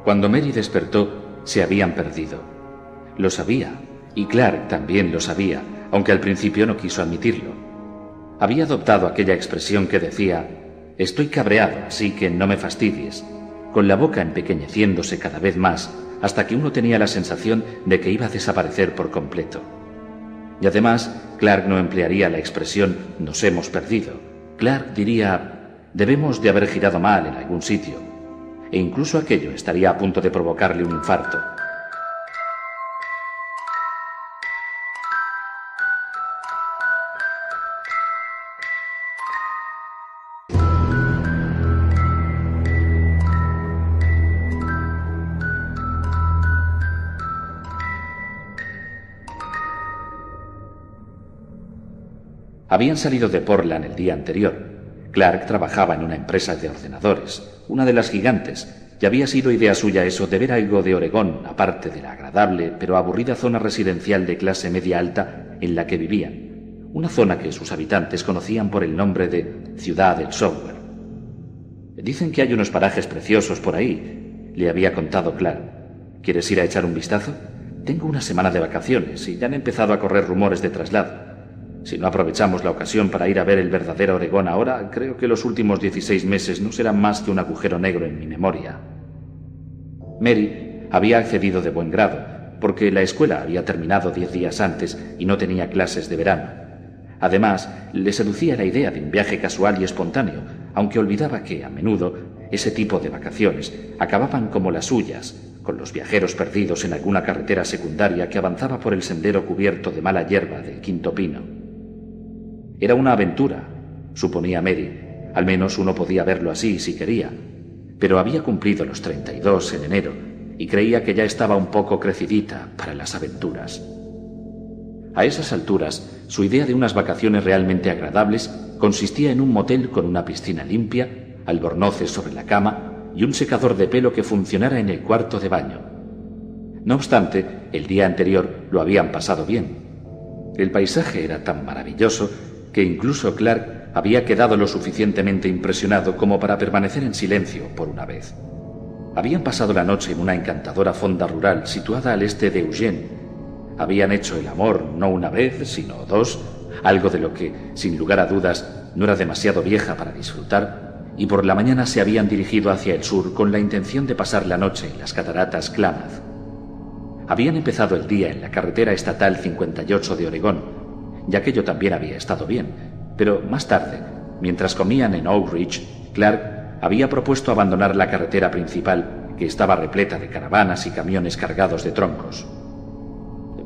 Cuando Mary despertó, se habían perdido. Lo sabía, y Clark también lo sabía, aunque al principio no quiso admitirlo. Había adoptado aquella expresión que decía: «Estoy cabreado, así que no me fastidies», con la boca empequeñeciéndose cada vez más, hasta que uno tenía la sensación de que iba a desaparecer por completo. Y además, Clark no emplearía la expresión «nos hemos perdido». Clark diría: «debemos de haber girado mal en algún sitio», e incluso aquello estaría a punto de provocarle un infarto. Habían salido de Portland el día anterior. Clark trabajaba en una empresa de ordenadores, una de las gigantes, y había sido idea suya eso de ver algo de Oregón, aparte de la agradable pero aburrida zona residencial de clase media alta en la que vivían, una zona que sus habitantes conocían por el nombre de Ciudad del Software. «Dicen que hay unos parajes preciosos por ahí», le había contado Clark. «¿Quieres ir a echar un vistazo? Tengo una semana de vacaciones y ya han empezado a correr rumores de traslado. Si no aprovechamos la ocasión para ir a ver el verdadero Oregón ahora, creo que los últimos 16 meses no serán más que un agujero negro en mi memoria». Mary había accedido de buen grado, porque la escuela había terminado 10 días antes y no tenía clases de verano. Además, le seducía la idea de un viaje casual y espontáneo, aunque olvidaba que, a menudo, ese tipo de vacaciones acababan como las suyas, con los viajeros perdidos en alguna carretera secundaria que avanzaba por el sendero cubierto de mala hierba del Quinto Pino. Era una aventura, suponía Mary, al menos uno podía verlo así si quería, pero había cumplido los 32 en enero y creía que ya estaba un poco crecidita para las aventuras. A esas alturas, su idea de unas vacaciones realmente agradables consistía en un motel con una piscina limpia, albornoces sobre la cama y un secador de pelo que funcionara en el cuarto de baño. No obstante, el día anterior lo habían pasado bien. El paisaje era tan maravilloso que incluso Clark había quedado lo suficientemente impresionado como para permanecer en silencio por una vez. Habían pasado la noche en una encantadora fonda rural situada al este de Eugene. Habían hecho el amor no una vez, sino dos, algo de lo que, sin lugar a dudas, no era demasiado vieja para disfrutar, y por la mañana se habían dirigido hacia el sur con la intención de pasar la noche en las cataratas Klamath. Habían empezado el día en la carretera estatal 58 de Oregón, y aquello también había estado bien, pero más tarde, mientras comían en Oak Ridge, Clark había propuesto abandonar la carretera principal, que estaba repleta de caravanas y camiones cargados de troncos.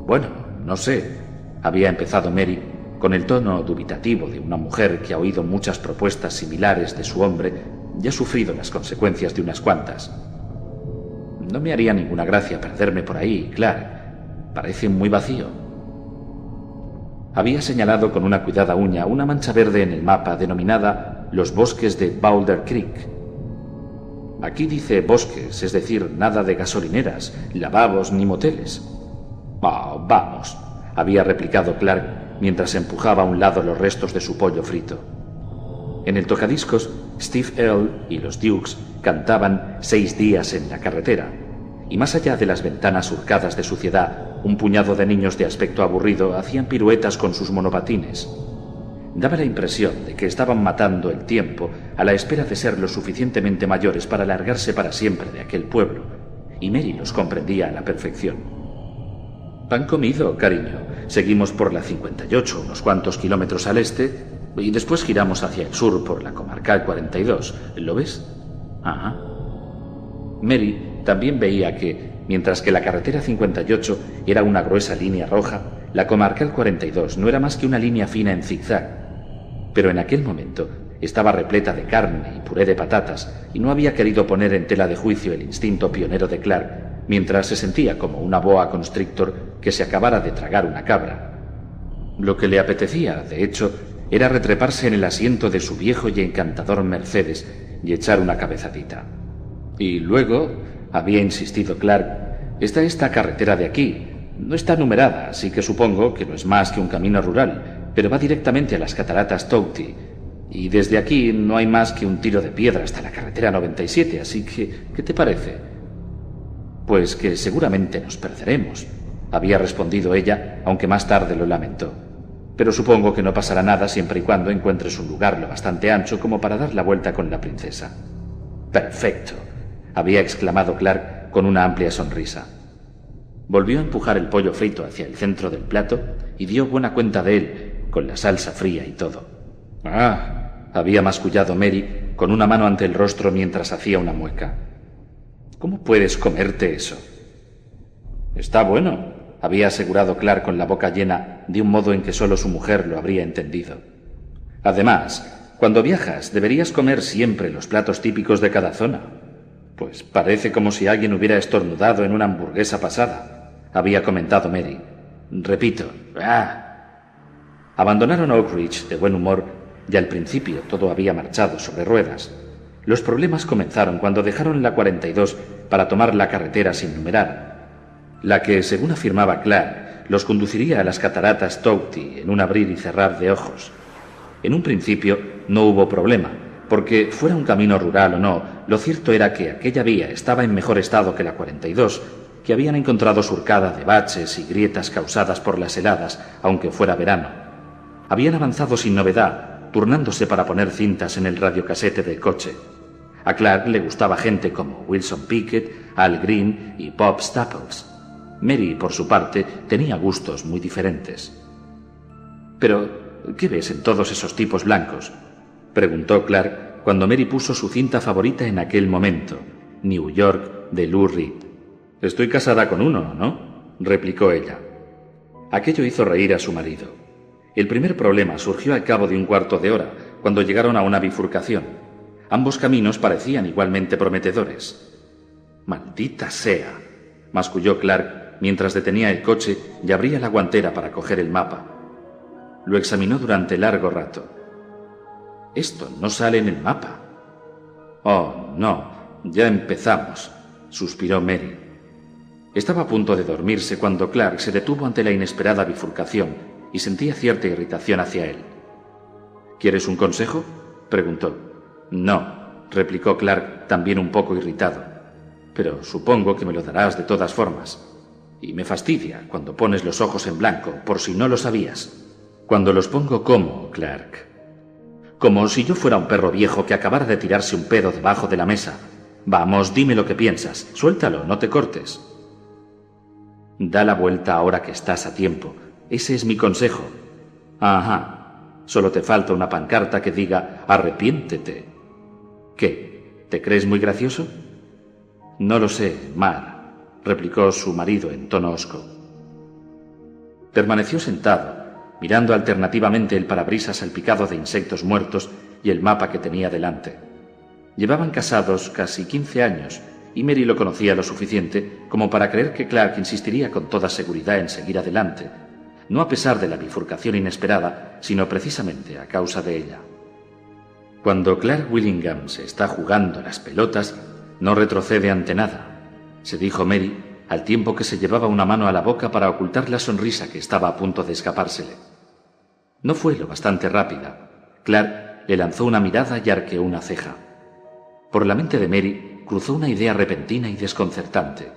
«Bueno, no sé», había empezado Mary, con el tono dubitativo de una mujer que ha oído muchas propuestas similares de su hombre y ha sufrido las consecuencias de unas cuantas. «No me haría ninguna gracia perderme por ahí, Clark. Parece muy vacío». Había señalado con una cuidada uña una mancha verde en el mapa denominada los bosques de Boulder Creek. «Aquí dice bosques, es decir, nada de gasolineras, lavabos ni moteles». «Oh, vamos», había replicado Clark mientras empujaba a un lado los restos de su pollo frito. En el tocadiscos, Steve Earle y los Dukes cantaban 6 días en la carretera, y más allá de las ventanas surcadas de suciedad, un puñado de niños de aspecto aburrido hacían piruetas con sus monopatines. Daba la impresión de que estaban matando el tiempo a la espera de ser lo suficientemente mayores para largarse para siempre de aquel pueblo, y Mary los comprendía a la perfección. «Han comido, cariño. Seguimos por la 58, unos cuantos kilómetros al este, y después giramos hacia el sur por la comarcal 42. ¿Lo ves?» «Ajá». Mary también veía que, mientras que la carretera 58 era una gruesa línea roja, la comarcal 42 no era más que una línea fina en zigzag. Pero en aquel momento estaba repleta de carne y puré de patatas, y no había querido poner en tela de juicio el instinto pionero de Clark, mientras se sentía como una boa constrictor que se acabara de tragar una cabra. Lo que le apetecía, de hecho, era retreparse en el asiento de su viejo y encantador Mercedes y echar una cabezadita. «Y luego», había insistido Clark, «está esta carretera de aquí. No está numerada, así que supongo que no es más que un camino rural, pero va directamente a las cataratas Touty. Y desde aquí no hay más que un tiro de piedra hasta la carretera 97, así que, ¿qué te parece?» Pues que seguramente nos perderemos, había respondido ella, aunque más tarde lo lamentó. Pero supongo que no pasará nada siempre y cuando encuentres un lugar lo bastante ancho como para dar la vuelta con la princesa. Perfecto, había exclamado Clark con una amplia sonrisa. Volvió a empujar el pollo frito hacia el centro del plato y dio buena cuenta de él, con la salsa fría y todo. Ah, había mascullado Mary con una mano ante el rostro mientras hacía una mueca. ¿Cómo puedes comerte eso? Está bueno, había asegurado Clark con la boca llena de un modo en que solo su mujer lo habría entendido. Además, cuando viajas deberías comer siempre los platos típicos de cada zona. Pues parece como si alguien hubiera estornudado en una hamburguesa pasada, había comentado Mary. Repito, Abandonaron Oak Ridge de buen humor y al principio todo había marchado sobre ruedas. Los problemas comenzaron cuando dejaron la 42 para tomar la carretera sin numerar, la que, según afirmaba Clark, los conduciría a las cataratas Touty en un abrir y cerrar de ojos. En un principio no hubo problema, porque fuera un camino rural o no, lo cierto era que aquella vía estaba en mejor estado que la 42, que habían encontrado surcada de baches y grietas causadas por las heladas, aunque fuera verano. Habían avanzado sin novedad, turnándose para poner cintas en el radiocasete del coche. A Clark le gustaba gente como Wilson Pickett, Al Green y Bob Staples. Mary, por su parte, tenía gustos muy diferentes. «¿Pero qué ves en todos esos tipos blancos?», preguntó Clark cuando Mary puso su cinta favorita en aquel momento, New York, de Lou Reed. «Estoy casada con uno, ¿no?», replicó ella. Aquello hizo reír a su marido. El primer problema surgió al cabo de un cuarto de hora, cuando llegaron a una bifurcación. Ambos caminos parecían igualmente prometedores. «Maldita sea», masculló Clark mientras detenía el coche y abría la guantera para coger el mapa. Lo examinó durante largo rato. «Esto no sale en el mapa». «Oh, no, ya empezamos», suspiró Mary. Estaba a punto de dormirse cuando Clark se detuvo ante la inesperada bifurcación y sentía cierta irritación hacia él. «¿Quieres un consejo?», preguntó. «No», replicó Clark, también un poco irritado. «Pero supongo que me lo darás de todas formas. Y me fastidia cuando pones los ojos en blanco, por si no lo sabías». «Cuando los pongo, ¿cómo, Clark?» «Como si yo fuera un perro viejo que acabara de tirarse un pedo debajo de la mesa. Vamos, dime lo que piensas. Suéltalo, no te cortes». «Da la vuelta ahora que estás a tiempo. Ese es mi consejo». «Ajá. Solo te falta una pancarta que diga arrepiéntete». «¿Qué? ¿Te crees muy gracioso?» «No lo sé, Mar», replicó su marido en tono hosco. Permaneció sentado, mirando alternativamente el parabrisas salpicado de insectos muertos y el mapa que tenía delante. Llevaban casados casi 15 años y Mary lo conocía lo suficiente como para creer que Clark insistiría con toda seguridad en seguir adelante, no a pesar de la bifurcación inesperada, sino precisamente a causa de ella. Cuando Clark Willingham se está jugando las pelotas, no retrocede ante nada, se dijo Mary, al tiempo que se llevaba una mano a la boca para ocultar la sonrisa que estaba a punto de escapársele. No fue lo bastante rápida. Clark le lanzó una mirada y arqueó una ceja. Por la mente de Mary cruzó una idea repentina y desconcertante.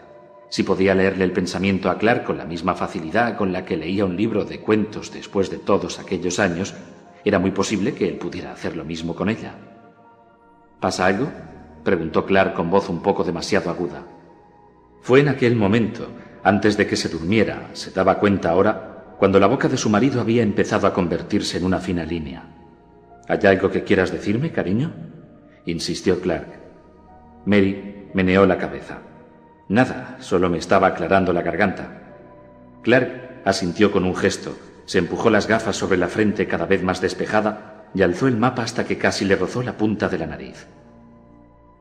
Si podía leerle el pensamiento a Clark con la misma facilidad con la que leía un libro de cuentos después de todos aquellos años, era muy posible que él pudiera hacer lo mismo con ella. ¿Pasa algo?, preguntó Clark con voz un poco demasiado aguda. Fue en aquel momento, antes de que se durmiera, se daba cuenta ahora, cuando la boca de su marido había empezado a convertirse en una fina línea. ¿Hay algo que quieras decirme, cariño?, insistió Clark. Mary meneó la cabeza. Nada, solo me estaba aclarando la garganta. Clark asintió con un gesto, se empujó las gafas sobre la frente cada vez más despejada y alzó el mapa hasta que casi le rozó la punta de la nariz.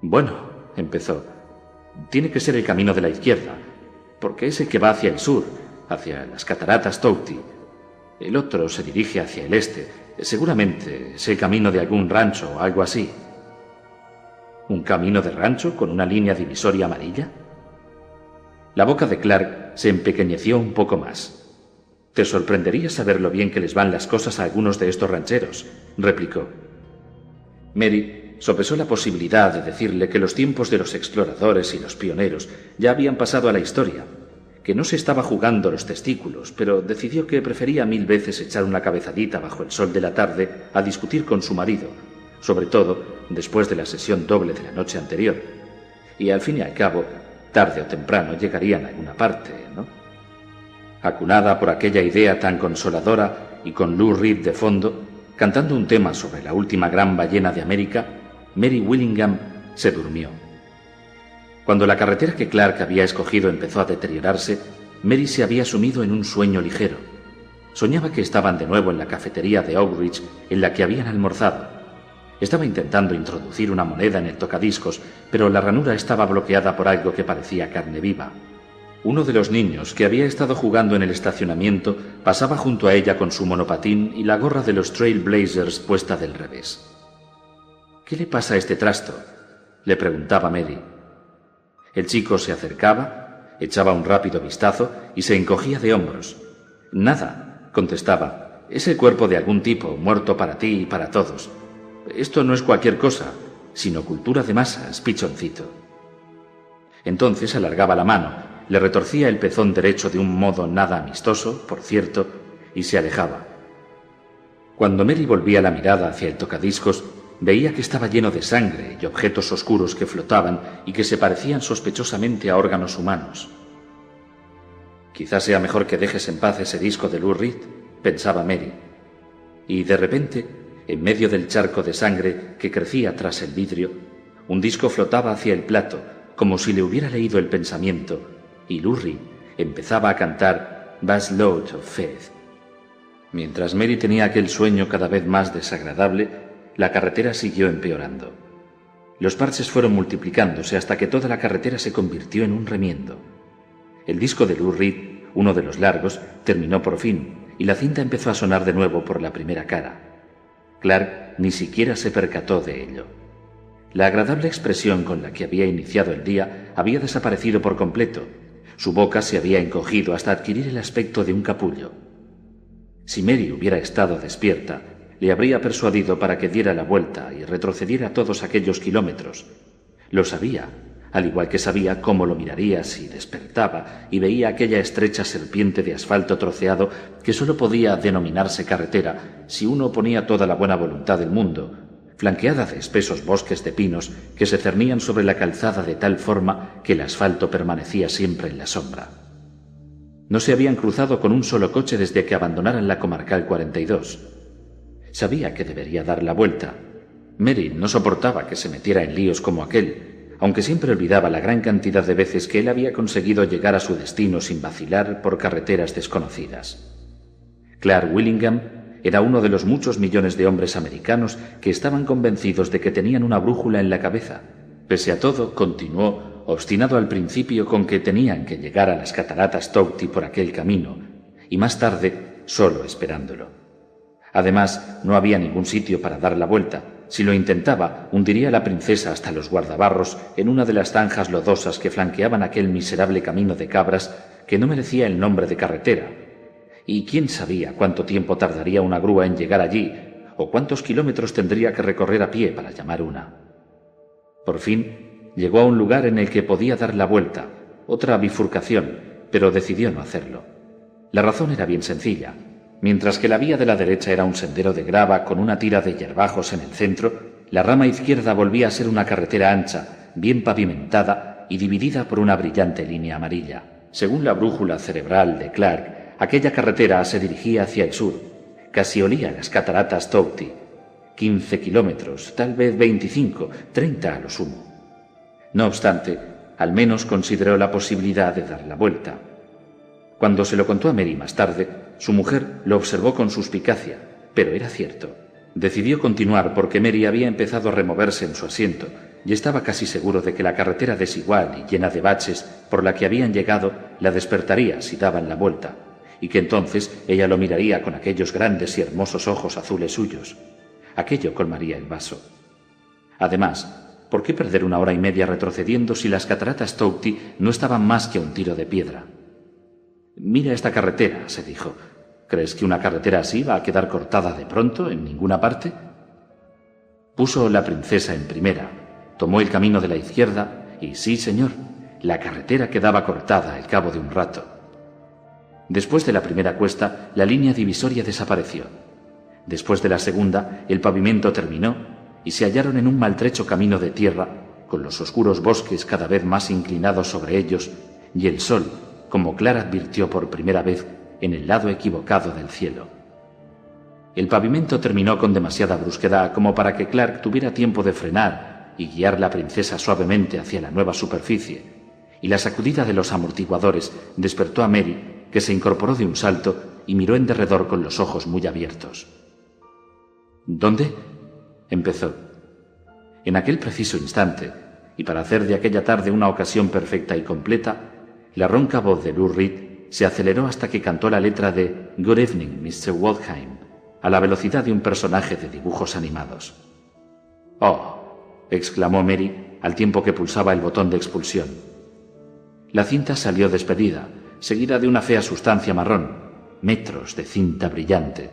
«Bueno», empezó, «tiene que ser el camino de la izquierda, porque es el que va hacia el sur, hacia las cataratas Touty. El otro se dirige hacia el este, seguramente es el camino de algún rancho o algo así». «¿Un camino de rancho con una línea divisoria amarilla?». La boca de Clark se empequeñeció un poco más. «Te sorprendería saber lo bien que les van las cosas a algunos de estos rancheros», replicó. Mary sopesó la posibilidad de decirle que los tiempos de los exploradores y los pioneros ya habían pasado a la historia, que no se estaba jugando los testículos, pero decidió que prefería 1000 veces echar una cabezadita bajo el sol de la tarde a discutir con su marido, sobre todo después de la sesión doble de la noche anterior. Y al fin y al cabo, tarde o temprano llegarían a alguna parte, ¿no? Acunada por aquella idea tan consoladora y con Lou Reed de fondo, cantando un tema sobre la última gran ballena de América, Mary Willingham se durmió. Cuando la carretera que Clark había escogido empezó a deteriorarse, Mary se había sumido en un sueño ligero. Soñaba que estaban de nuevo en la cafetería de Oak Ridge en la que habían almorzado. Estaba intentando introducir una moneda en el tocadiscos, pero la ranura estaba bloqueada por algo que parecía carne viva. Uno de los niños que había estado jugando en el estacionamiento pasaba junto a ella con su monopatín y la gorra de los Trail Blazers puesta del revés. «¿Qué le pasa a este trasto?», le preguntaba Mary. El chico se acercaba, echaba un rápido vistazo y se encogía de hombros. «Nada», contestaba, «es el cuerpo de algún tipo, muerto para ti y para todos. Esto no es cualquier cosa, sino cultura de masas, pichoncito». Entonces alargaba la mano, le retorcía el pezón derecho de un modo nada amistoso, por cierto, y se alejaba. Cuando Mary volvía la mirada hacia el tocadiscos, veía que estaba lleno de sangre y objetos oscuros que flotaban y que se parecían sospechosamente a órganos humanos. «Quizás sea mejor que dejes en paz ese disco de Lou Reed», pensaba Mary. Y de repente, en medio del charco de sangre que crecía tras el vidrio, un disco flotaba hacia el plato, como si le hubiera leído el pensamiento, y Lou Reed empezaba a cantar «Vast Load of Faith». Mientras Mary tenía aquel sueño cada vez más desagradable, la carretera siguió empeorando. Los parches fueron multiplicándose hasta que toda la carretera se convirtió en un remiendo. El disco de Lou Reed, uno de los largos, terminó por fin, y la cinta empezó a sonar de nuevo por la primera cara. Clark ni siquiera se percató de ello. La agradable expresión con la que había iniciado el día había desaparecido por completo. Su boca se había encogido hasta adquirir el aspecto de un capullo. Si Mary hubiera estado despierta, le habría persuadido para que diera la vuelta y retrocediera todos aquellos kilómetros. Lo sabía, al igual que sabía cómo lo miraría si despertaba y veía aquella estrecha serpiente de asfalto troceado que sólo podía denominarse carretera si uno ponía toda la buena voluntad del mundo, flanqueada de espesos bosques de pinos que se cernían sobre la calzada de tal forma que el asfalto permanecía siempre en la sombra. No se habían cruzado con un solo coche desde que abandonaran la Comarcal 42. Sabía que debería dar la vuelta. Mary no soportaba que se metiera en líos como aquel, aunque siempre olvidaba la gran cantidad de veces que él había conseguido llegar a su destino sin vacilar por carreteras desconocidas. Clark Willingham era uno de los muchos millones de hombres americanos que estaban convencidos de que tenían una brújula en la cabeza. Pese a todo, continuó, obstinado al principio con que tenían que llegar a las cataratas Touty por aquel camino, y más tarde solo esperándolo. Además, no había ningún sitio para dar la vuelta. Si lo intentaba, hundiría a la princesa hasta los guardabarros en una de las zanjas lodosas que flanqueaban aquel miserable camino de cabras que no merecía el nombre de carretera. Y quién sabía cuánto tiempo tardaría una grúa en llegar allí, o cuántos kilómetros tendría que recorrer a pie para llamar una. Por fin, llegó a un lugar en el que podía dar la vuelta, otra bifurcación, pero decidió no hacerlo. La razón era bien sencilla. Mientras que la vía de la derecha era un sendero de grava con una tira de hierbajos en el centro, la rama izquierda volvía a ser una carretera ancha, bien pavimentada y dividida por una brillante línea amarilla. Según la brújula cerebral de Clark, aquella carretera se dirigía hacia el sur. Casi olía las cataratas Touty. 15 kilómetros, tal vez 25, 30 a lo sumo. No obstante, al menos consideró la posibilidad de dar la vuelta. Cuando se lo contó a Mary más tarde, su mujer lo observó con suspicacia, pero era cierto. Decidió continuar porque Mary había empezado a removerse en su asiento y estaba casi seguro de que la carretera desigual y llena de baches por la que habían llegado la despertaría si daban la vuelta, y que entonces ella lo miraría con aquellos grandes y hermosos ojos azules suyos. Aquello colmaría el vaso. Además, ¿por qué perder 1 hora y media retrocediendo si las cataratas Touty no estaban más que a un tiro de piedra? «Mira esta carretera», se dijo. «¿Crees que una carretera así va a quedar cortada de pronto en ninguna parte?» Puso la princesa en primera, tomó el camino de la izquierda y, sí señor, la carretera quedaba cortada al cabo de un rato. Después de la primera cuesta, la línea divisoria desapareció. Después de la segunda, el pavimento terminó y se hallaron en un maltrecho camino de tierra, con los oscuros bosques cada vez más inclinados sobre ellos y el sol, como Clara advirtió por primera vez, en el lado equivocado del cielo. El pavimento terminó con demasiada brusquedad como para que Clark tuviera tiempo de frenar y guiar la princesa suavemente hacia la nueva superficie, y la sacudida de los amortiguadores despertó a Mary, que se incorporó de un salto y miró en derredor con los ojos muy abiertos. ¿Dónde? Empezó. En aquel preciso instante, y para hacer de aquella tarde una ocasión perfecta y completa, la ronca voz de Lou Reed se aceleró hasta que cantó la letra de Good Evening, Mr. Waldheim, a la velocidad de un personaje de dibujos animados. «Oh», exclamó Mary al tiempo que pulsaba el botón de expulsión. La cinta salió despedida, seguida de una fea sustancia marrón, metros de cinta brillante.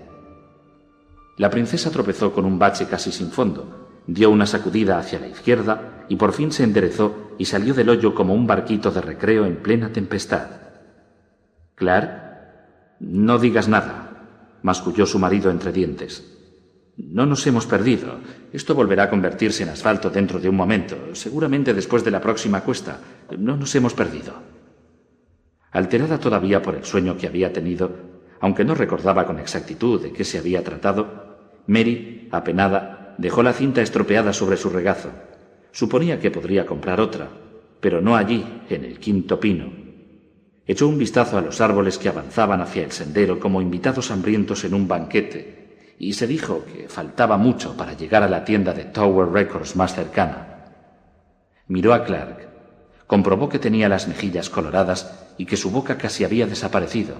La princesa tropezó con un bache casi sin fondo, dio una sacudida hacia la izquierda y por fin se enderezó y salió del hoyo como un barquito de recreo en plena tempestad. «Clark, no digas nada», masculló su marido entre dientes. «No nos hemos perdido. Esto volverá a convertirse en asfalto dentro de un momento, seguramente después de la próxima cuesta. No nos hemos perdido». Alterada todavía por el sueño que había tenido, aunque no recordaba con exactitud de qué se había tratado, Mary, apenada, dejó la cinta estropeada sobre su regazo. Suponía que podría comprar otra, pero no allí, en el quinto pino. Echó un vistazo a los árboles que avanzaban hacia el sendero como invitados hambrientos en un banquete, y se dijo que faltaba mucho para llegar a la tienda de Tower Records más cercana. Miró a Clark, comprobó que tenía las mejillas coloradas y que su boca casi había desaparecido,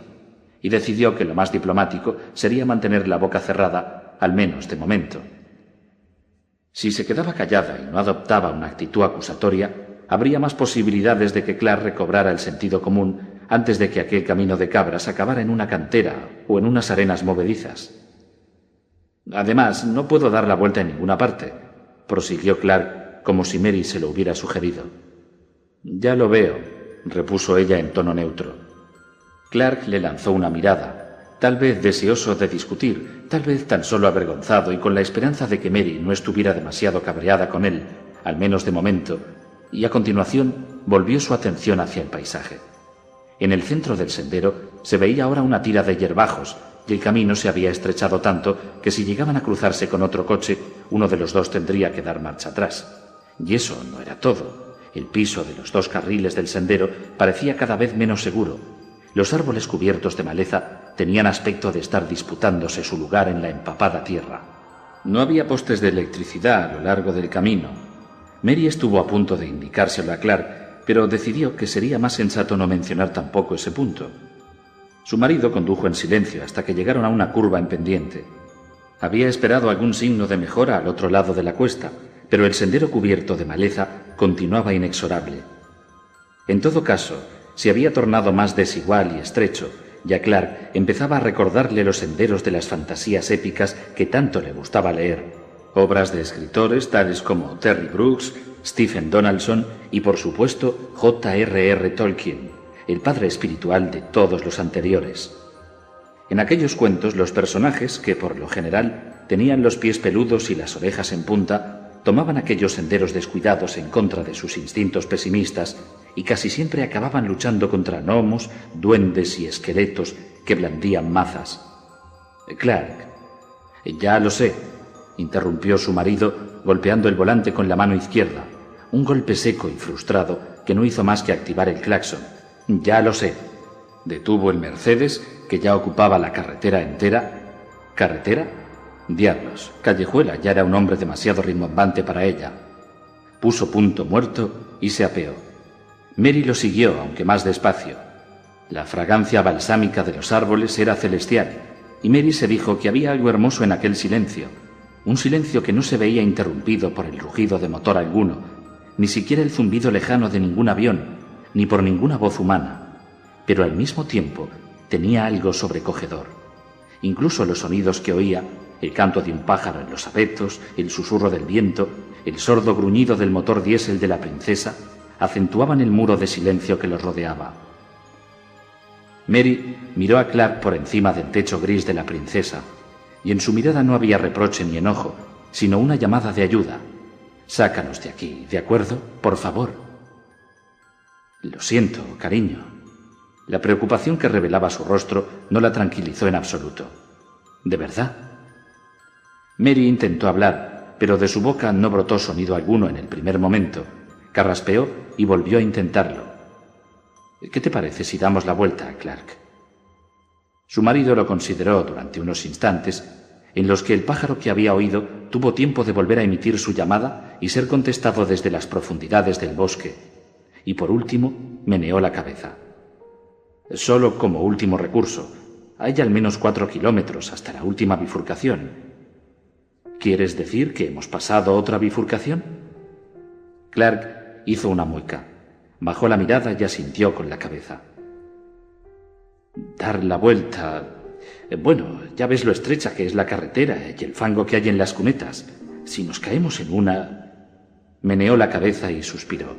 y decidió que lo más diplomático sería mantener la boca cerrada, al menos de momento. Si se quedaba callada y no adoptaba una actitud acusatoria, habría más posibilidades de que Clark recobrara el sentido común antes de que aquel camino de cabras acabara en una cantera o en unas arenas movedizas. «Además, no puedo dar la vuelta en ninguna parte», prosiguió Clark como si Mary se lo hubiera sugerido. «Ya lo veo», repuso ella en tono neutro. Clark le lanzó una mirada, tal vez deseoso de discutir, tal vez tan solo avergonzado y con la esperanza de que Mary no estuviera demasiado cabreada con él, al menos de momento, y a continuación volvió su atención hacia el paisaje. En el centro del sendero se veía ahora una tira de hierbajos y el camino se había estrechado tanto que si llegaban a cruzarse con otro coche, uno de los dos tendría que dar marcha atrás. Y eso no era todo. El piso de los dos carriles del sendero parecía cada vez menos seguro. Los árboles cubiertos de maleza tenían aspecto de estar disputándose su lugar en la empapada tierra. No había postes de electricidad a lo largo del camino. Mary estuvo a punto de indicárselo a Clark, pero decidió que sería más sensato no mencionar tampoco ese punto. Su marido condujo en silencio hasta que llegaron a una curva en pendiente. Había esperado algún signo de mejora al otro lado de la cuesta, pero el sendero cubierto de maleza continuaba inexorable. En todo caso, se había tornado más desigual y estrecho, y a Clark empezaba a recordarle los senderos de las fantasías épicas que tanto le gustaba leer, obras de escritores tales como Terry Brooks, Stephen Donaldson y, por supuesto, J.R.R. Tolkien, el padre espiritual de todos los anteriores. En aquellos cuentos, los personajes, que por lo general tenían los pies peludos y las orejas en punta, tomaban aquellos senderos descuidados en contra de sus instintos pesimistas y casi siempre acababan luchando contra gnomos, duendes y esqueletos que blandían mazas. «Clark, ya lo sé», interrumpió su marido, golpeando el volante con la mano izquierda, un golpe seco y frustrado que no hizo más que activar el claxon. «Ya lo sé». Detuvo el Mercedes, que ya ocupaba la carretera entera. ¿Carretera? Diablos, Callejuela ya era un hombre demasiado rimbombante para ella. Puso punto muerto y se apeó. Mary lo siguió, aunque más despacio. La fragancia balsámica de los árboles era celestial, y Mary se dijo que había algo hermoso en aquel silencio, un silencio que no se veía interrumpido por el rugido de motor alguno, ni siquiera el zumbido lejano de ningún avión, ni por ninguna voz humana, pero al mismo tiempo tenía algo sobrecogedor. Incluso los sonidos que oía el canto de un pájaro en los abetos, el susurro del viento, el sordo gruñido del motor diésel de la princesa, acentuaban el muro de silencio que los rodeaba. Mary miró a Clark por encima del techo gris de la princesa, y en su mirada no había reproche ni enojo, sino una llamada de ayuda. «Sácanos de aquí, ¿de acuerdo? Por favor». «Lo siento, cariño». La preocupación que revelaba su rostro no la tranquilizó en absoluto. «¿De verdad?» Mary intentó hablar, pero de su boca no brotó sonido alguno en el primer momento. Carraspeó y volvió a intentarlo. «¿Qué te parece si damos la vuelta, Clark?» Su marido lo consideró durante unos instantes, en los que el pájaro que había oído tuvo tiempo de volver a emitir su llamada y ser contestado desde las profundidades del bosque, y por último meneó la cabeza. «Solo como último recurso. Hay al menos 4 kilómetros hasta la última bifurcación». «¿Quieres decir que hemos pasado otra bifurcación?» Clark hizo una mueca, bajó la mirada y asintió con la cabeza. «Dar la vuelta... Bueno, ya ves lo estrecha que es la carretera y el fango que hay en las cunetas. Si nos caemos en una...» Meneó la cabeza y suspiró.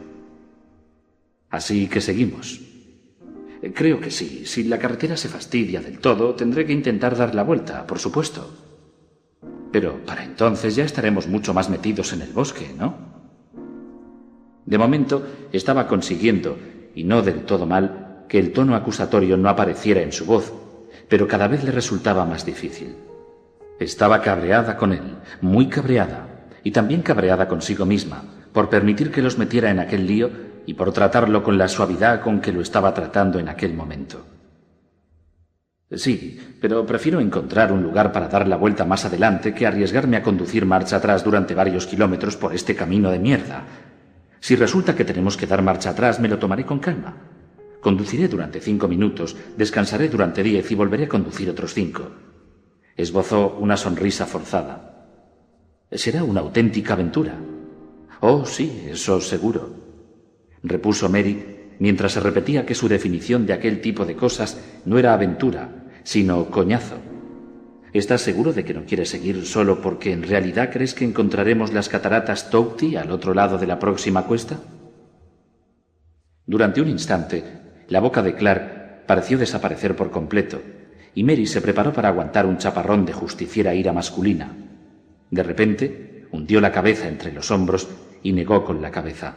«Así que seguimos». «Creo que sí. Si la carretera se fastidia del todo, tendré que intentar dar la vuelta, por supuesto. Pero para entonces ya estaremos mucho más metidos en el bosque, ¿no?» De momento estaba consiguiendo, y no del todo mal, que el tono acusatorio no apareciera en su voz, pero cada vez le resultaba más difícil. Estaba cabreada con él, muy cabreada, y también cabreada consigo misma, por permitir que los metiera en aquel lío y por tratarlo con la suavidad con que lo estaba tratando en aquel momento. «Sí, pero prefiero encontrar un lugar para dar la vuelta más adelante que arriesgarme a conducir marcha atrás durante varios kilómetros por este camino de mierda. Si resulta que tenemos que dar marcha atrás, me lo tomaré con calma. Conduciré durante 5 minutos, descansaré durante 10 y volveré a conducir otros 5. Esbozó una sonrisa forzada. «Será una auténtica aventura». «Oh, sí, eso seguro», repuso Mary, mientras se repetía que su definición de aquel tipo de cosas no era aventura, sino coñazo. «¿Estás seguro de que no quieres seguir solo porque en realidad crees que encontraremos las cataratas Touty al otro lado de la próxima cuesta?» Durante un instante, la boca de Clark pareció desaparecer por completo, y Mary se preparó para aguantar un chaparrón de justiciera ira masculina. De repente, hundió la cabeza entre los hombros y negó con la cabeza.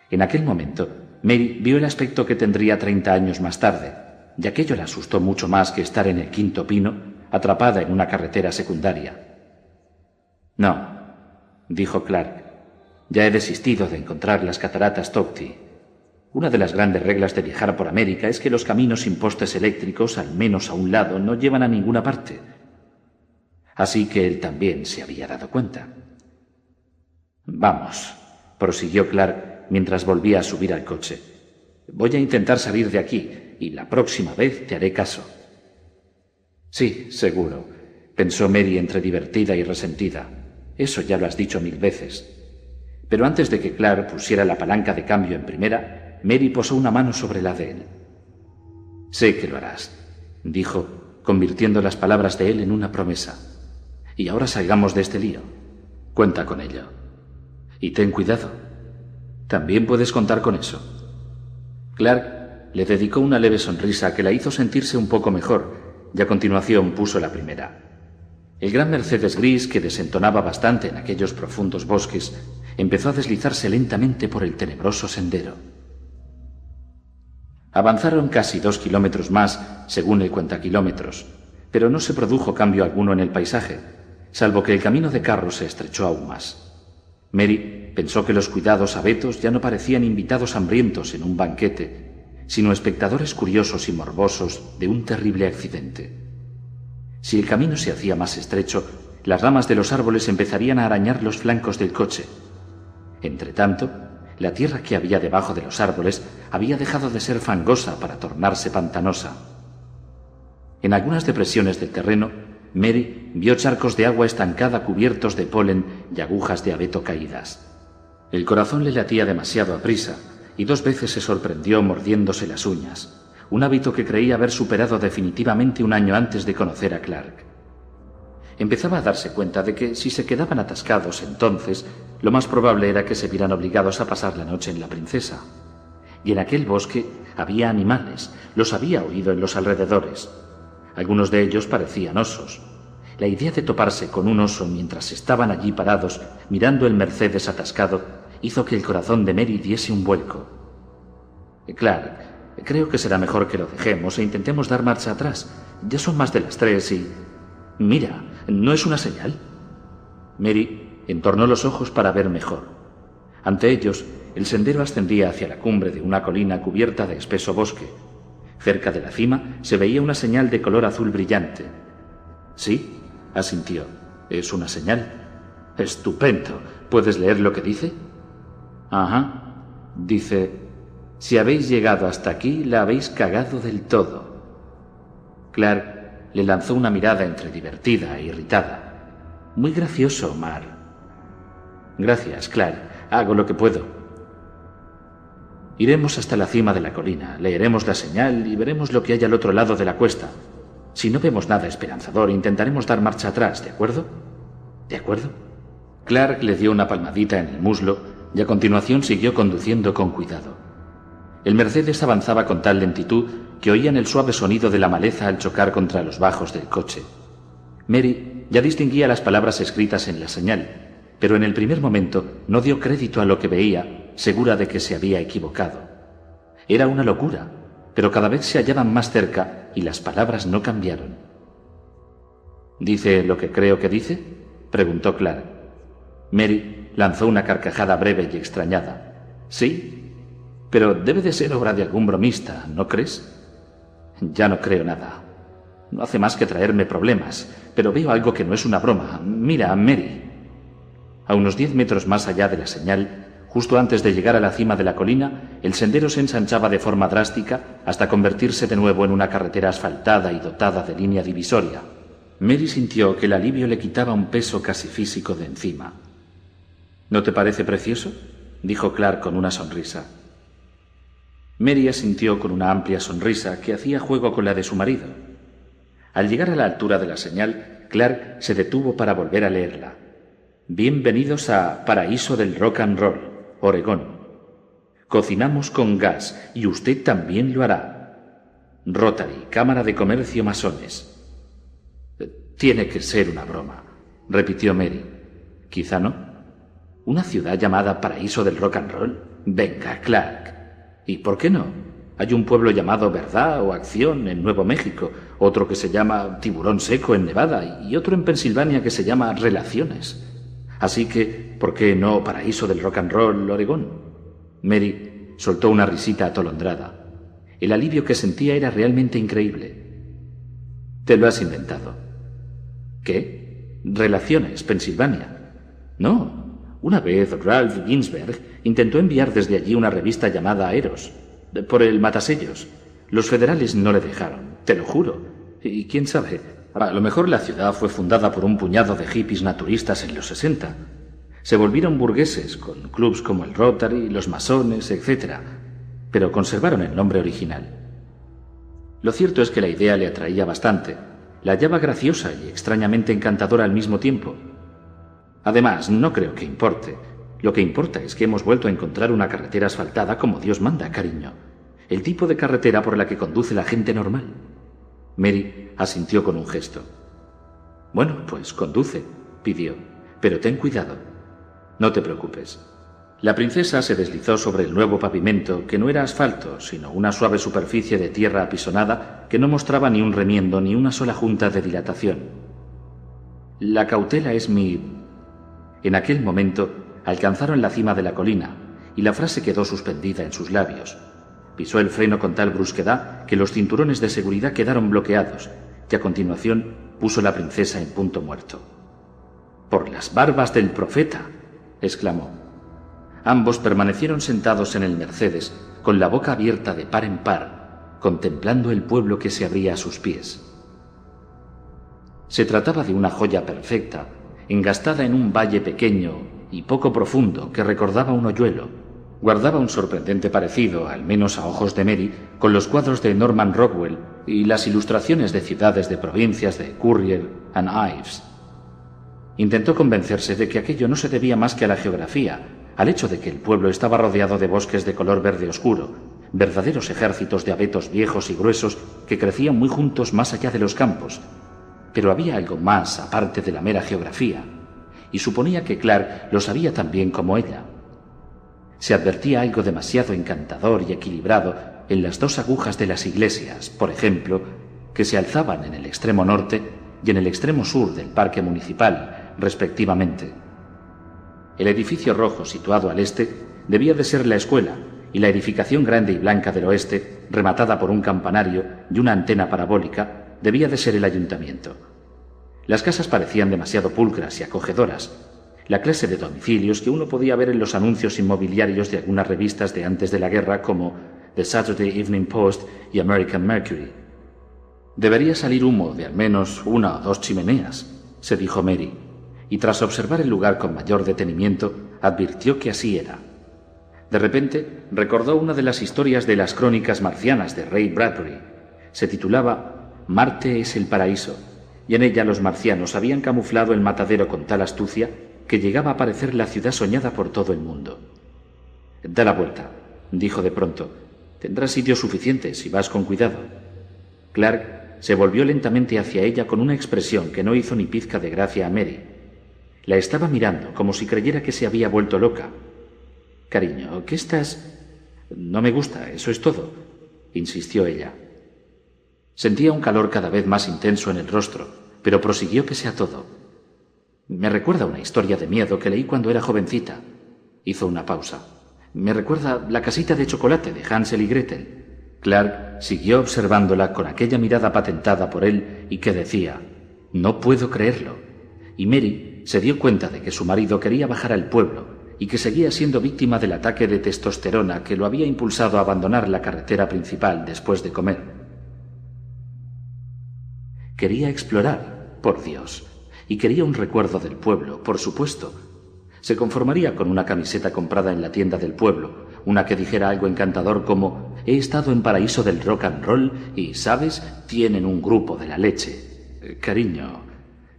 En aquel momento, Mary vio el aspecto que tendría 30 años más tarde, y aquello la asustó mucho más que estar en el quinto pino, atrapada en una carretera secundaria. «No», dijo Clark, «ya he desistido de encontrar las cataratas Touty. Una de las grandes reglas de viajar por América es que los caminos sin postes eléctricos, al menos a un lado, no llevan a ninguna parte». Así que él también se había dado cuenta. «Vamos», prosiguió Clark mientras volvía a subir al coche. «Voy a intentar salir de aquí y la próxima vez te haré caso». «Sí, seguro», pensó Mary entre divertida y resentida. «Eso ya lo has dicho 1000 veces». Pero antes de que Clark pusiera la palanca de cambio en primera, Mary posó una mano sobre la de él. «Sé que lo harás», dijo, convirtiendo las palabras de él en una promesa. «Y ahora salgamos de este lío. Cuenta con ello. Y ten cuidado. También puedes contar con eso». Clark le dedicó una leve sonrisa que la hizo sentirse un poco mejor, y a continuación puso la primera. El gran Mercedes gris, que desentonaba bastante en aquellos profundos bosques, empezó a deslizarse lentamente por el tenebroso sendero. Avanzaron casi 2 kilómetros más, según el cuentakilómetros, pero no se produjo cambio alguno en el paisaje, salvo que el camino de carros se estrechó aún más. Mary pensó que los cuidados abetos ya no parecían invitados hambrientos en un banquete, sino espectadores curiosos y morbosos de un terrible accidente. Si el camino se hacía más estrecho, las ramas de los árboles empezarían a arañar los flancos del coche. Entretanto, la tierra que había debajo de los árboles había dejado de ser fangosa para tornarse pantanosa. En algunas depresiones del terreno, Mary vio charcos de agua estancada cubiertos de polen y agujas de abeto caídas. El corazón le latía demasiado aprisa y 2 veces se sorprendió mordiéndose las uñas, un hábito que creía haber superado definitivamente un año antes de conocer a Clark. empezaba a darse cuenta de que si se quedaban atascados entonces, lo más probable era que se vieran obligados a pasar la noche en la Princesa. Y en aquel bosque había animales, los había oído en los alrededores. Algunos de ellos parecían osos. La idea de toparse con un oso mientras estaban allí parados, mirando el Mercedes atascado, hizo que el corazón de Mary diese un vuelco. Clark, creo que será mejor que lo dejemos e intentemos dar marcha atrás. Ya son más de las 3 y... Mira, ¿no es una señal? Mary entornó los ojos para ver mejor. Ante ellos, el sendero ascendía hacia la cumbre de una colina cubierta de espeso bosque. Cerca de la cima se veía una señal de color azul brillante. Sí, asintió. Es una señal. Estupendo. ¿Puedes leer lo que dice? Ajá. Dice: si habéis llegado hasta aquí, la habéis cagado del todo. Clark le lanzó una mirada entre divertida e irritada. Muy gracioso, Mar. Gracias, Clark. Hago lo que puedo. Iremos hasta la cima de la colina, leeremos la señal y veremos lo que hay al otro lado de la cuesta. Si no vemos nada esperanzador, intentaremos dar marcha atrás, ¿de acuerdo? ¿De acuerdo? Clark le dio una palmadita en el muslo y a continuación siguió conduciendo con cuidado. El Mercedes avanzaba con tal lentitud que oían el suave sonido de la maleza al chocar contra los bajos del coche. Mary ya distinguía las palabras escritas en la señal, pero en el primer momento no dio crédito a lo que veía, segura de que se había equivocado. Era una locura, pero cada vez se hallaban más cerca y las palabras no cambiaron. ¿Dice lo que creo que dice?, preguntó Clark. Mary lanzó una carcajada breve y extrañada. Sí, pero debe de ser obra de algún bromista, ¿no crees? Ya no creo nada. No hace más que traerme problemas, pero veo algo que no es una broma. Mira, Mary. A unos 10 metros más allá de la señal, justo antes de llegar a la cima de la colina, el sendero se ensanchaba de forma drástica hasta convertirse de nuevo en una carretera asfaltada y dotada de línea divisoria. Mary sintió que el alivio le quitaba un peso casi físico de encima. ¿No te parece precioso?, dijo Clark con una sonrisa. Mary asintió con una amplia sonrisa que hacía juego con la de su marido. Al llegar a la altura de la señal, Clark se detuvo para volver a leerla. Bienvenidos a Paraíso del Rock and Roll, Oregón. Cocinamos con gas y usted también lo hará. Rotary, Cámara de Comercio Masones. Tiene que ser una broma, repitió Mary. Quizá no. ¿Una ciudad llamada Paraíso del Rock and Roll? Venga, Clark. ¿Y por qué no? Hay un pueblo llamado Verdad o Acción en Nuevo México, otro que se llama Tiburón Seco en Nevada y otro en Pensilvania que se llama Relaciones. Así que, ¿por qué no Paraíso del Rock and Roll, Oregón? Mary soltó una risita atolondrada. El alivio que sentía era realmente increíble. Te lo has inventado. ¿Qué? Relaciones, Pensilvania. No. Una vez Ralph Ginsberg intentó enviar desde allí una revista llamada Eros, por el matasellos. Los federales no le dejaron, te lo juro. Y quién sabe, a lo mejor la ciudad fue fundada por un puñado de hippies naturistas en los 60. Se volvieron burgueses, con clubs como el Rotary, los masones, etc. Pero conservaron el nombre original. Lo cierto es que la idea le atraía bastante. La hallaba graciosa y extrañamente encantadora al mismo tiempo. Además, no creo que importe. Lo que importa es que hemos vuelto a encontrar una carretera asfaltada como Dios manda, cariño. El tipo de carretera por la que conduce la gente normal. Mary asintió con un gesto. Bueno, pues conduce, pidió, pero ten cuidado. No te preocupes. La princesa se deslizó sobre el nuevo pavimento, que no era asfalto, sino una suave superficie de tierra apisonada que no mostraba ni un remiendo ni una sola junta de dilatación. La cautela es mi... En aquel momento alcanzaron la cima de la colina y la frase quedó suspendida en sus labios. Pisó el freno con tal brusquedad que los cinturones de seguridad quedaron bloqueados y a continuación puso la princesa en punto muerto. «¡Por las barbas del profeta!», exclamó. Ambos permanecieron sentados en el Mercedes con la boca abierta de par en par, contemplando el pueblo que se abría a sus pies. Se trataba de una joya perfecta, engastada en un valle pequeño y poco profundo que recordaba un hoyuelo. Guardaba un sorprendente parecido, al menos a ojos de Mary, con los cuadros de Norman Rockwell y las ilustraciones de ciudades de provincias de Currier and Ives. Intentó convencerse de que aquello no se debía más que a la geografía, al hecho de que el pueblo estaba rodeado de bosques de color verde oscuro, verdaderos ejércitos de abetos viejos y gruesos que crecían muy juntos más allá de los campos. Pero había algo más aparte de la mera geografía, y suponía que Clark lo sabía tan bien como ella. Se advertía algo demasiado encantador y equilibrado en las dos agujas de las iglesias, por ejemplo, que se alzaban en el extremo norte y en el extremo sur del parque municipal, respectivamente. El edificio rojo situado al este debía de ser la escuela, y la edificación grande y blanca del oeste, rematada por un campanario y una antena parabólica, debía de ser el ayuntamiento. Las casas parecían demasiado pulcras y acogedoras, la clase de domicilios que uno podía ver en los anuncios inmobiliarios de algunas revistas de antes de la guerra como The Saturday Evening Post y American Mercury. Debería salir humo de al menos 1 o 2 chimeneas, se dijo Mary, y tras observar el lugar con mayor detenimiento, advirtió que así era. De repente recordó una de las historias de las crónicas marcianas de Ray Bradbury. Se titulaba Marte es el paraíso, y en ella los marcianos habían camuflado el matadero con tal astucia que llegaba a parecer la ciudad soñada por todo el mundo. «Da la vuelta», dijo de pronto. «Tendrás sitio suficiente si vas con cuidado». Clark se volvió lentamente hacia ella con una expresión que no hizo ni pizca de gracia a Mary. La estaba mirando como si creyera que se había vuelto loca. «Cariño, ¿qué estás...?» «No me gusta, eso es todo», insistió ella. Sentía un calor cada vez más intenso en el rostro, pero prosiguió pese a todo. «Me recuerda una historia de miedo que leí cuando era jovencita». Hizo una pausa. «Me recuerda La casita de chocolate de Hansel y Gretel». Clark siguió observándola con aquella mirada patentada por él y que decía: «No puedo creerlo». Y Mary se dio cuenta de que su marido quería bajar al pueblo y que seguía siendo víctima del ataque de testosterona que lo había impulsado a abandonar la carretera principal después de comer. Quería explorar, por Dios, y quería un recuerdo del pueblo, por supuesto. Se conformaría con una camiseta comprada en la tienda del pueblo, una que dijera algo encantador como «He estado en paraíso del rock and roll y, ¿sabes?, tienen un grupo de la leche». «Cariño»,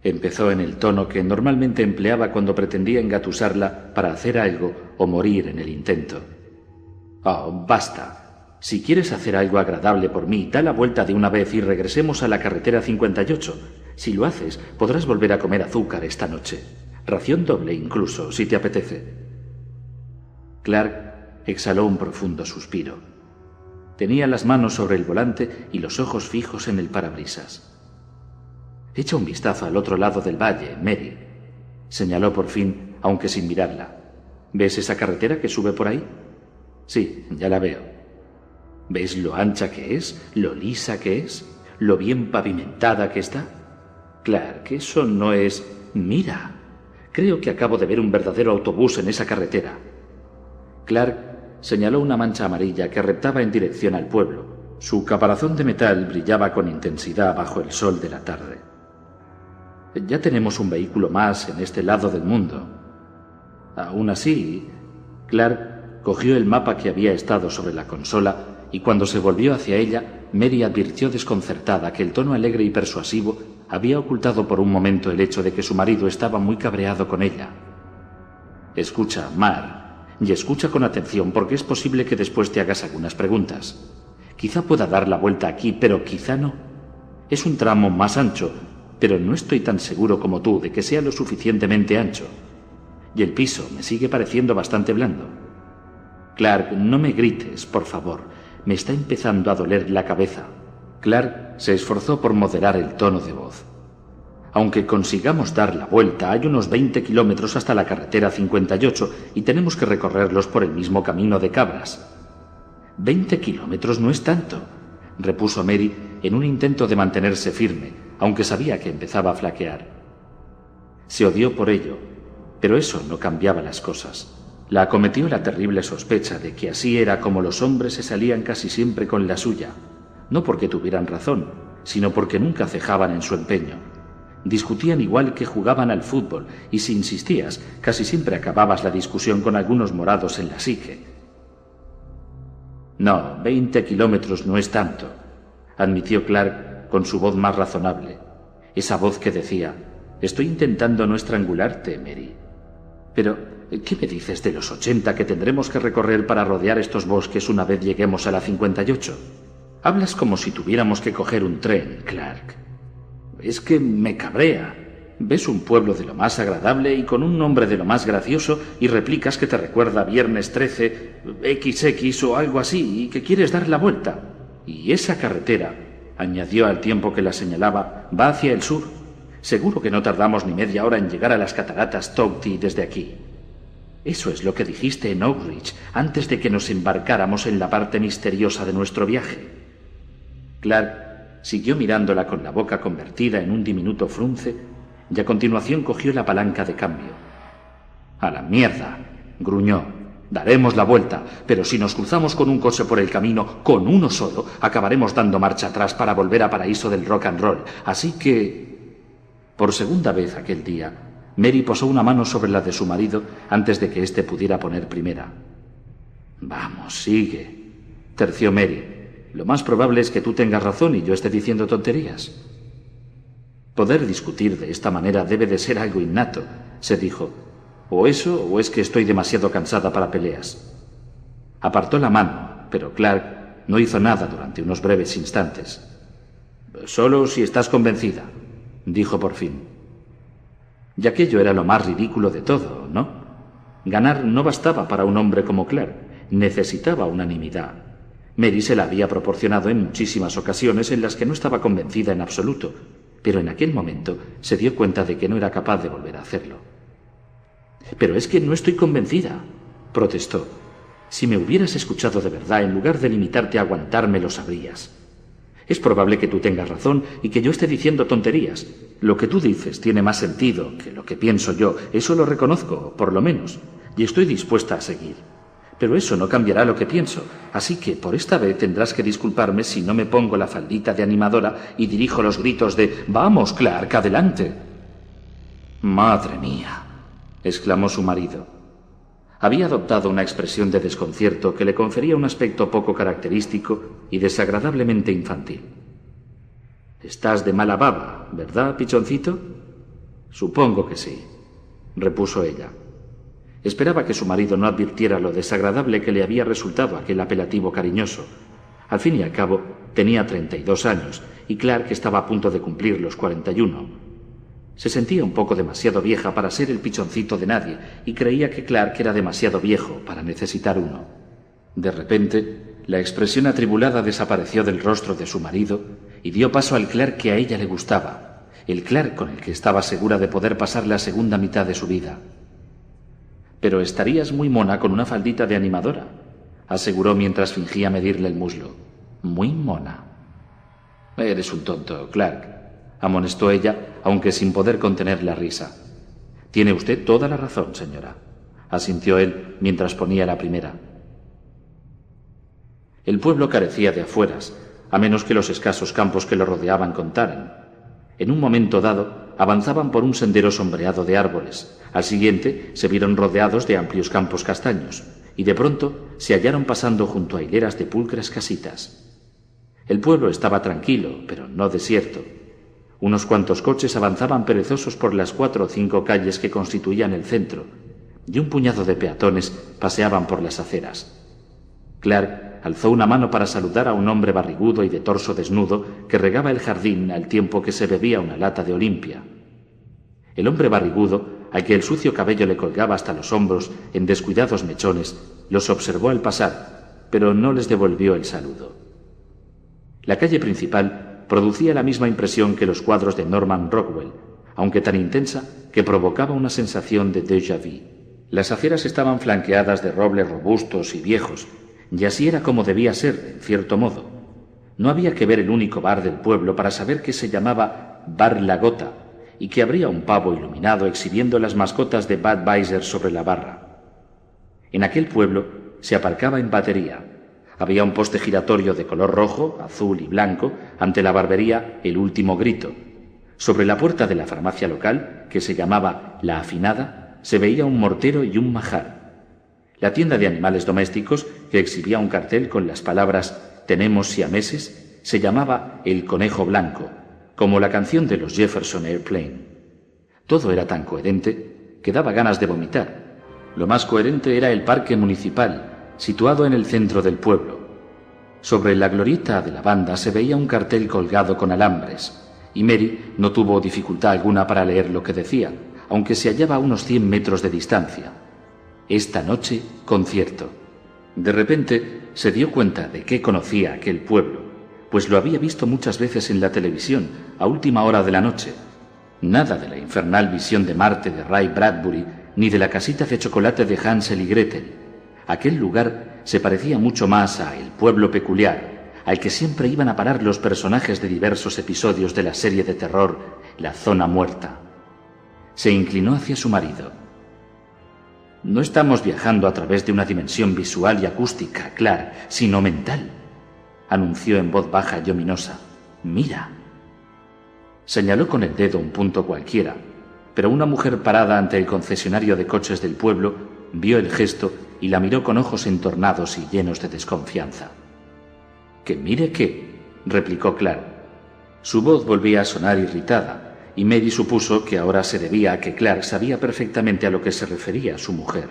empezó en el tono que normalmente empleaba cuando pretendía engatusarla para hacer algo o morir en el intento. «Oh, basta. Si quieres hacer algo agradable por mí, da la vuelta de una vez y regresemos a la carretera 58. Si lo haces, podrás volver a comer azúcar esta noche. Ración doble incluso, si te apetece». Clark exhaló un profundo suspiro. Tenía las manos sobre el volante y los ojos fijos en el parabrisas. «Echa un vistazo al otro lado del valle, Mary», señaló por fin, aunque sin mirarla. «¿Ves esa carretera que sube por ahí?» «Sí, ya la veo». «¿Ves lo ancha que es, lo lisa que es, lo bien pavimentada que está?» «Clark, eso no es...» «Mira, creo que acabo de ver un verdadero autobús en esa carretera». Clark señaló una mancha amarilla que reptaba en dirección al pueblo. Su caparazón de metal brillaba con intensidad bajo el sol de la tarde. «Ya tenemos un vehículo más en este lado del mundo». Aún así, Clark cogió el mapa que había estado sobre la consola y cuando se volvió hacia ella, Mary advirtió desconcertada que el tono alegre y persuasivo había ocultado por un momento el hecho de que su marido estaba muy cabreado con ella. «Escucha, Mar, y escucha con atención porque es posible que después te hagas algunas preguntas. Quizá pueda dar la vuelta aquí, pero quizá no. Es un tramo más ancho, pero no estoy tan seguro como tú de que sea lo suficientemente ancho. Y el piso me sigue pareciendo bastante blando. Clark, no me grites, por favor. Me está empezando a doler la cabeza». Clark se esforzó por moderar el tono de voz. «Aunque consigamos dar la vuelta, hay unos 20 kilómetros hasta la carretera 58 y tenemos que recorrerlos por el mismo camino de cabras». «20 kilómetros no es tanto», repuso Mary en un intento de mantenerse firme, aunque sabía que empezaba a flaquear. Se odió por ello, pero eso no cambiaba las cosas. La acometió la terrible sospecha de que así era como los hombres se salían casi siempre con la suya, no porque tuvieran razón, sino porque nunca cejaban en su empeño. Discutían igual que jugaban al fútbol, y si insistías, casi siempre acababas la discusión con algunos morados en la psique. «No, 20 kilómetros no es tanto», admitió Clark con su voz más razonable, esa voz que decía: Estoy intentando no estrangularte, Mary. Pero, ¿qué me dices de los 80 que tendremos que recorrer para rodear estos bosques una vez lleguemos a la 58? Hablas como si tuviéramos que coger un tren, Clark. Es que me cabrea. Ves un pueblo de lo más agradable y con un nombre de lo más gracioso y replicas que te recuerda Viernes 13, XX o algo así y que quieres dar la vuelta. Y esa carretera, añadió al tiempo que la señalaba, va hacia el sur. Seguro que no tardamos ni media hora en llegar a las cataratas Togti desde aquí. Eso es lo que dijiste en Oak Ridge antes de que nos embarcáramos en la parte misteriosa de nuestro viaje. Clark siguió mirándola con la boca convertida en un diminuto frunce y a continuación cogió la palanca de cambio. «A la mierda», gruñó. «Daremos la vuelta, pero si nos cruzamos con un coche por el camino, con uno solo, acabaremos dando marcha atrás para volver a Paraíso del Rock and Roll. Así que...» Por segunda vez aquel día, Mary posó una mano sobre la de su marido antes de que éste pudiera poner primera. «Vamos, sigue», terció Mary. «Lo más probable es que tú tengas razón y yo esté diciendo tonterías». Poder discutir de esta manera debe de ser algo innato, se dijo. O eso, o es que estoy demasiado cansada para peleas. Apartó la mano, pero Clark no hizo nada durante unos breves instantes. «Solo si estás convencida», dijo por fin. Y aquello era lo más ridículo de todo, ¿no? Ganar no bastaba para un hombre como Clark, necesitaba unanimidad. Mary se la había proporcionado en muchísimas ocasiones en las que no estaba convencida en absoluto, pero en aquel momento se dio cuenta de que no era capaz de volver a hacerlo. «Pero es que no estoy convencida», protestó. «Si me hubieras escuchado de verdad, en lugar de limitarte a aguantarme, lo sabrías. Es probable que tú tengas razón y que yo esté diciendo tonterías. Lo que tú dices tiene más sentido que lo que pienso yo, eso lo reconozco, por lo menos, y estoy dispuesta a seguir. Pero eso no cambiará lo que pienso, así que por esta vez tendrás que disculparme si no me pongo la faldita de animadora y dirijo los gritos de «¡Vamos, Clark, adelante!». «Madre mía», exclamó su marido. Había adoptado una expresión de desconcierto que le confería un aspecto poco característico y desagradablemente infantil. «Estás de mala baba, ¿verdad, pichoncito?» «Supongo que sí», repuso ella. Esperaba que su marido no advirtiera lo desagradable que le había resultado aquel apelativo cariñoso. Al fin y al cabo, tenía 32 años y Clark estaba a punto de cumplir los 41. Se sentía un poco demasiado vieja para ser el pichoncito de nadie y creía que Clark era demasiado viejo para necesitar uno. De repente, la expresión atribulada desapareció del rostro de su marido y dio paso al Clark que a ella le gustaba, el Clark con el que estaba segura de poder pasar la segunda mitad de su vida. «Pero estarías muy mona con una faldita de animadora», aseguró mientras fingía medirle el muslo. «Muy mona». «Eres un tonto, Clark», amonestó ella, aunque sin poder contener la risa. «Tiene usted toda la razón, señora», asintió él mientras ponía la primera. El pueblo carecía de afueras, a menos que los escasos campos que lo rodeaban contaran. En un momento dado, avanzaban por un sendero sombreado de árboles. Al siguiente se vieron rodeados de amplios campos castaños, y de pronto se hallaron pasando junto a hileras de pulcras casitas. El pueblo estaba tranquilo, pero no desierto. Unos cuantos coches avanzaban perezosos por las 4 o 5 calles que constituían el centro, y un puñado de peatones paseaban por las aceras. Clark alzó una mano para saludar a un hombre barrigudo y de torso desnudo que regaba el jardín al tiempo que se bebía una lata de Olimpia. El hombre barrigudo, al que el sucio cabello le colgaba hasta los hombros en descuidados mechones, los observó al pasar, pero no les devolvió el saludo. La calle principal producía la misma impresión que los cuadros de Norman Rockwell, aunque tan intensa que provocaba una sensación de déjà vu. Las aceras estaban flanqueadas de robles robustos y viejos, y así era como debía ser, en cierto modo. No había que ver el único bar del pueblo para saber que se llamaba Bar La Gota y que habría un pavo iluminado exhibiendo las mascotas de Budweiser sobre la barra. En aquel pueblo se aparcaba en batería. Había un poste giratorio de color rojo, azul y blanco ante la barbería El Último Grito. Sobre la puerta de la farmacia local, que se llamaba La Afinada, se veía un mortero y un majar. La tienda de animales domésticos, que exhibía un cartel con las palabras «Tenemos siameses», se llamaba El Conejo Blanco, como la canción de los Jefferson Airplane. Todo era tan coherente que daba ganas de vomitar. Lo más coherente era el parque municipal, situado en el centro del pueblo. Sobre la glorieta de la banda se veía un cartel colgado con alambres, y Mary no tuvo dificultad alguna para leer lo que decía, aunque se hallaba a unos 100 metros de distancia. Esta noche, concierto. De repente se dio cuenta de que conocía aquel pueblo, pues lo había visto muchas veces en la televisión a última hora de la noche. Nada de la infernal visión de Marte de Ray Bradbury, ni de la casita de chocolate de Hansel y Gretel. Aquel lugar se parecía mucho más a El Pueblo Peculiar, al que siempre iban a parar los personajes de diversos episodios de la serie de terror La Zona Muerta. Se inclinó hacia su marido. «No estamos viajando a través de una dimensión visual y acústica, Clark, sino mental», anunció en voz baja y ominosa. «Mira». Señaló con el dedo un punto cualquiera, pero una mujer parada ante el concesionario de coches del pueblo vio el gesto y la miró con ojos entornados y llenos de desconfianza. «¿Que mire qué?», replicó Clark. Su voz volvía a sonar irritada, y Mary supuso que ahora se debía a que Clark sabía perfectamente a lo que se refería su mujer.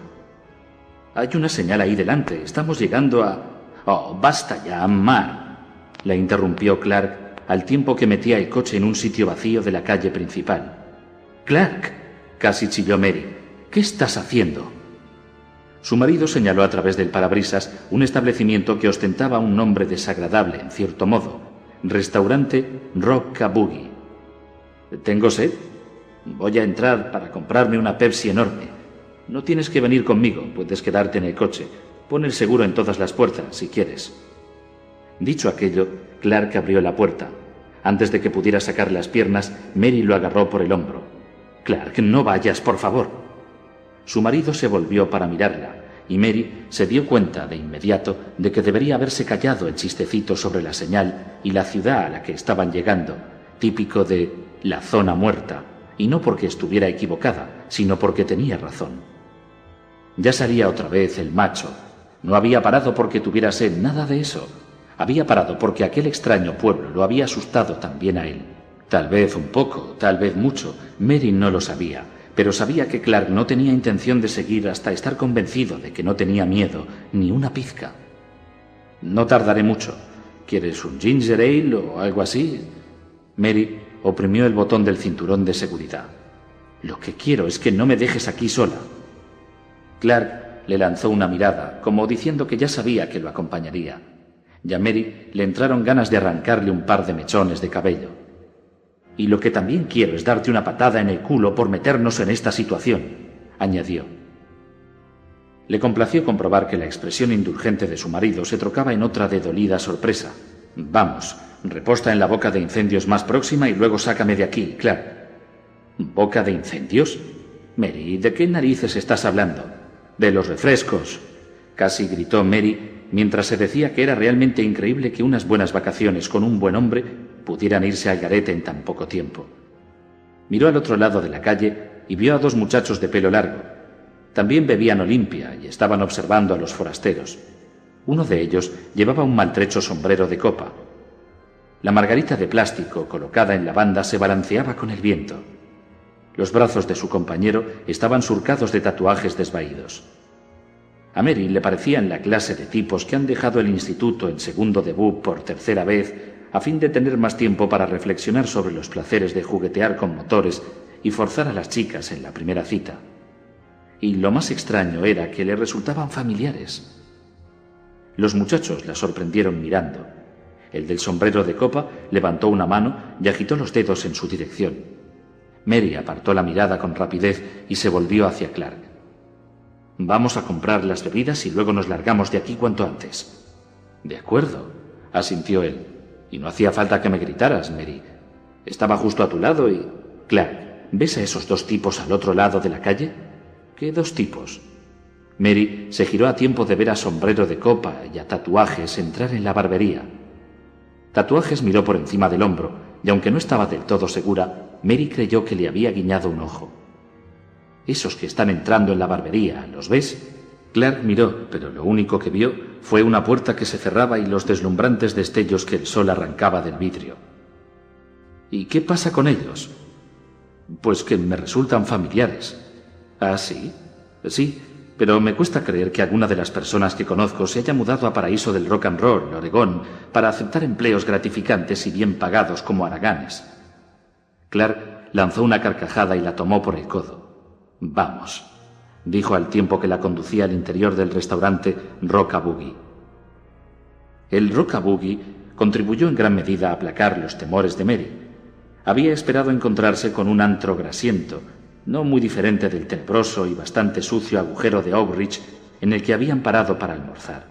«Hay una señal ahí delante. Estamos llegando a...» «Oh, basta ya, Mar», la interrumpió Clark al tiempo que metía el coche en un sitio vacío de la calle principal. «Clark», casi chilló Mary, «¿qué estás haciendo?». Su marido señaló a través del parabrisas un establecimiento que ostentaba un nombre desagradable, en cierto modo: Restaurante Rock-a-Boogie. «¿Tengo sed? Voy a entrar para comprarme una Pepsi enorme. No tienes que venir conmigo, puedes quedarte en el coche. Pon el seguro en todas las puertas, si quieres». Dicho aquello, Clark abrió la puerta. Antes de que pudiera sacar las piernas, Mary lo agarró por el hombro. «Clark, no vayas, por favor». Su marido se volvió para mirarla, y Mary se dio cuenta de inmediato de que debería haberse callado el chistecito sobre la señal y la ciudad a la que estaban llegando, típico de La Zona Muerta, y no porque estuviera equivocada, sino porque tenía razón. Ya salía otra vez el macho. No había parado porque tuviera sed, nada de eso. Había parado porque aquel extraño pueblo lo había asustado también a él. Tal vez un poco, tal vez mucho, Mary no lo sabía, pero sabía que Clark no tenía intención de seguir hasta estar convencido de que no tenía miedo, ni una pizca. «No tardaré mucho. ¿Quieres un ginger ale o algo así?» Mary oprimió el botón del cinturón de seguridad. «Lo que quiero es que no me dejes aquí sola». Clark le lanzó una mirada, como diciendo que ya sabía que lo acompañaría. Y a Mary le entraron ganas de arrancarle un par de mechones de cabello. «Y lo que también quiero es darte una patada en el culo por meternos en esta situación», añadió. Le complació comprobar que la expresión indulgente de su marido se trocaba en otra de dolida sorpresa. «Vamos, reposta en la boca de incendios más próxima y luego sácame de aquí, Clark». «¿Boca de incendios? Mary, ¿de qué narices estás hablando?» «De los refrescos», casi gritó Mary, mientras se decía que era realmente increíble que unas buenas vacaciones con un buen hombre pudieran irse al garete en tan poco tiempo. Miró al otro lado de la calle y vio a dos muchachos de pelo largo. También bebían Olimpia y estaban observando a los forasteros. Uno de ellos llevaba un maltrecho sombrero de copa. La margarita de plástico colocada en la banda se balanceaba con el viento. Los brazos de su compañero estaban surcados de tatuajes desvaídos. A Mary le parecían la clase de tipos que han dejado el instituto en segundo debut por tercera vez a fin de tener más tiempo para reflexionar sobre los placeres de juguetear con motores y forzar a las chicas en la primera cita. Y lo más extraño era que le resultaban familiares. Los muchachos la sorprendieron mirando. El del sombrero de copa levantó una mano y agitó los dedos en su dirección. Mary apartó la mirada con rapidez y se volvió hacia Clark. «Vamos a comprar las bebidas y luego nos largamos de aquí cuanto antes». «De acuerdo», asintió él. «Y no hacía falta que me gritaras, Mary. Estaba justo a tu lado y...» «Clark, ¿ves a esos dos tipos al otro lado de la calle?» «¿Qué dos tipos?» Mary se giró a tiempo de ver a Sombrero de Copa y a Tatuajes entrar en la barbería. Tatuajes miró por encima del hombro y aunque no estaba del todo segura, Mary creyó que le había guiñado un ojo. «Esos que están entrando en la barbería, ¿los ves?» Clark miró, pero lo único que vio fue una puerta que se cerraba y los deslumbrantes destellos que el sol arrancaba del vidrio. «¿Y qué pasa con ellos?» Pues que me resultan familiares. ¿Ah, sí? Sí, pero me cuesta creer que alguna de las personas que conozco se haya mudado a Paraíso del Rock and Roll, Oregón, para aceptar empleos gratificantes y bien pagados como haraganes. Clark lanzó una carcajada y la tomó por el codo. Vamos, dijo al tiempo que la conducía al interior del restaurante Rock-A-Boogie. El Rock-A-Boogie contribuyó en gran medida a aplacar los temores de Mary. Había esperado encontrarse con un antro grasiento, no muy diferente del tenebroso y bastante sucio agujero de Oak Ridge en el que habían parado para almorzar.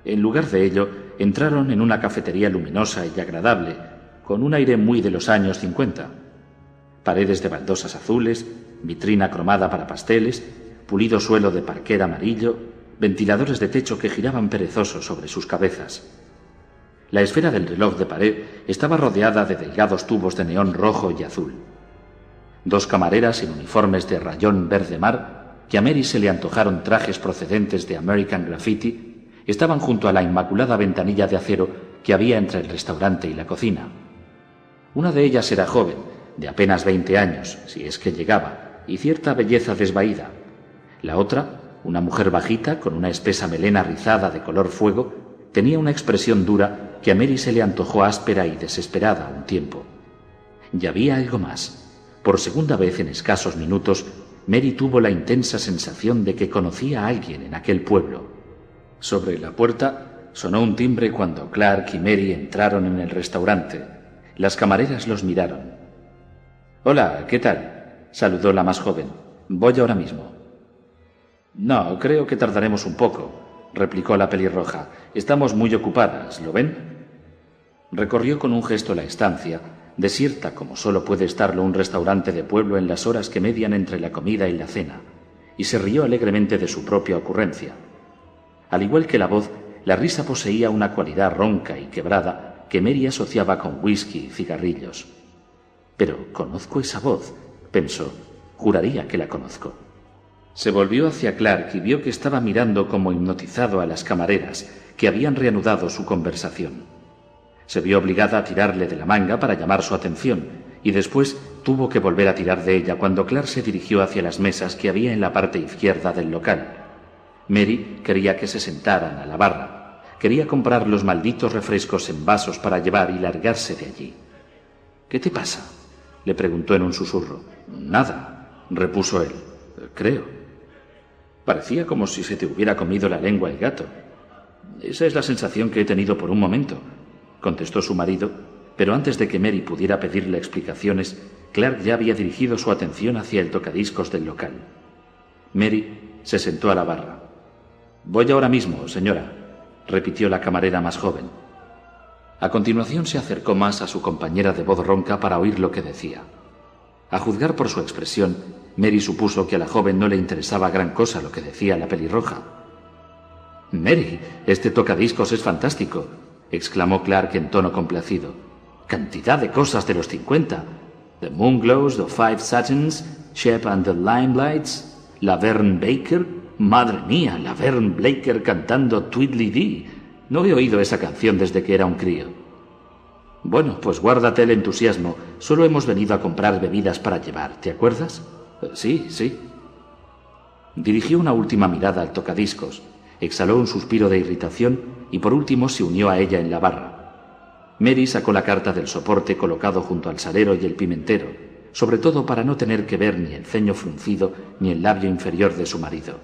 En lugar de ello, entraron en una cafetería luminosa y agradable, con un aire muy de los años 50. Paredes de baldosas azules, vitrina cromada para pasteles, pulido suelo de parquet amarillo, ventiladores de techo que giraban perezosos sobre sus cabezas. La esfera del reloj de pared estaba rodeada de delgados tubos de neón rojo y azul. Dos camareras en uniformes de rayón verde mar, que a Mary se le antojaron trajes procedentes de American Graffiti, estaban junto a la inmaculada ventanilla de acero que había entre el restaurante y la cocina. Una de ellas era joven, de apenas 20 años, si es que llegaba, y cierta belleza desvaída. La otra, una mujer bajita con una espesa melena rizada de color fuego, tenía una expresión dura que a Mary se le antojó áspera y desesperada a un tiempo. Y había algo más. Por segunda vez en escasos minutos, Mary tuvo la intensa sensación de que conocía a alguien en aquel pueblo. Sobre la puerta sonó un timbre cuando Clark y Mary entraron en el restaurante. Las camareras los miraron. «Hola, ¿qué tal?», saludó la más joven. «Voy ahora mismo». «No, creo que tardaremos un poco», replicó la pelirroja. «Estamos muy ocupadas, ¿lo ven?». Recorrió con un gesto la estancia, desierta como solo puede estarlo un restaurante de pueblo en las horas que median entre la comida y la cena, y se rió alegremente de su propia ocurrencia. Al igual que la voz, la risa poseía una cualidad ronca y quebrada que Mary asociaba con whisky y cigarrillos. «Pero conozco esa voz», pensó. «Juraría que la conozco». Se volvió hacia Clark y vio que estaba mirando como hipnotizado a las camareras, que habían reanudado su conversación. Se vio obligada a tirarle de la manga para llamar su atención, y después tuvo que volver a tirar de ella cuando Clark se dirigió hacia las mesas que había en la parte izquierda del local. Mary quería que se sentaran a la barra. Quería comprar los malditos refrescos en vasos para llevar y largarse de allí. «¿Qué te pasa?», le preguntó en un susurro. «Nada», repuso él. «Creo». «Parecía como si se te hubiera comido la lengua el gato». «Esa es la sensación que he tenido por un momento», contestó su marido, pero antes de que Mary pudiera pedirle explicaciones, Clark ya había dirigido su atención hacia el tocadiscos del local. Mary se sentó a la barra. «Voy ahora mismo, señora», repitió la camarera más joven. A continuación se acercó más a su compañera de voz ronca para oír lo que decía. A juzgar por su expresión, Mary supuso que a la joven no le interesaba gran cosa lo que decía la pelirroja. «Mary, este tocadiscos es fantástico», exclamó Clark en tono complacido. «Cantidad de cosas de los 50. The Moonglows, The Five Satins, Shep and the Limelights, Laverne Baker. Madre mía, Laverne Baker cantando Tweedledee. No he oído esa canción desde que era un crío». «Bueno, pues guárdate el entusiasmo. Solo hemos venido a comprar bebidas para llevar, ¿te acuerdas?» «Sí, sí». Dirigió una última mirada al tocadiscos, exhaló un suspiro de irritación y por último se unió a ella en la barra. Mary sacó la carta del soporte colocado junto al salero y el pimentero, sobre todo para no tener que ver ni el ceño fruncido ni el labio inferior de su marido.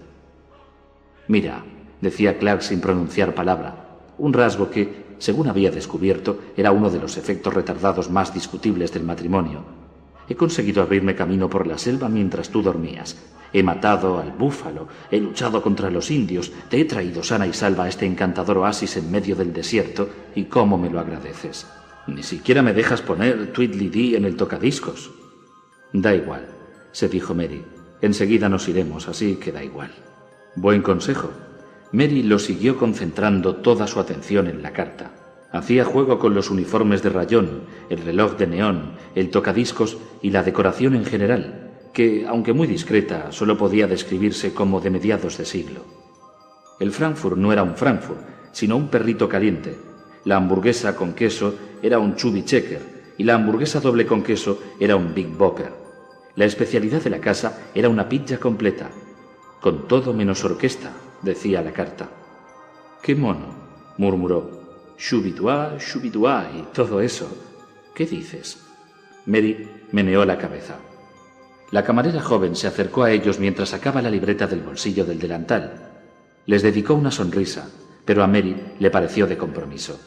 «Mira», decía Clark sin pronunciar palabra, un rasgo que, según había descubierto, era uno de los efectos retardados más discutibles del matrimonio. «He conseguido abrirme camino por la selva mientras tú dormías. He matado al búfalo, he luchado contra los indios, te he traído sana y salva a este encantador oasis en medio del desierto, y cómo me lo agradeces. Ni siquiera me dejas poner Tweedledee en el tocadiscos». «Da igual», se dijo Mary. «Enseguida nos iremos, así que da igual». Buen consejo. Mary lo siguió concentrando toda su atención en la carta. Hacía juego con los uniformes de rayón, el reloj de neón, el tocadiscos y la decoración en general, que, aunque muy discreta, solo podía describirse como de mediados de siglo. El Frankfurt no era un Frankfurt, sino un perrito caliente. La hamburguesa con queso era un Chubby Checker y la hamburguesa doble con queso era un Big Bopper. La especialidad de la casa era una pizza completa, con todo menos orquesta, decía la carta. «¡Qué mono!», murmuró. «Shubidua, shubidua y todo eso. ¿Qué dices?». Mary meneó la cabeza. La camarera joven se acercó a ellos mientras sacaba la libreta del bolsillo del delantal. Les dedicó una sonrisa, pero a Mary le pareció de compromiso.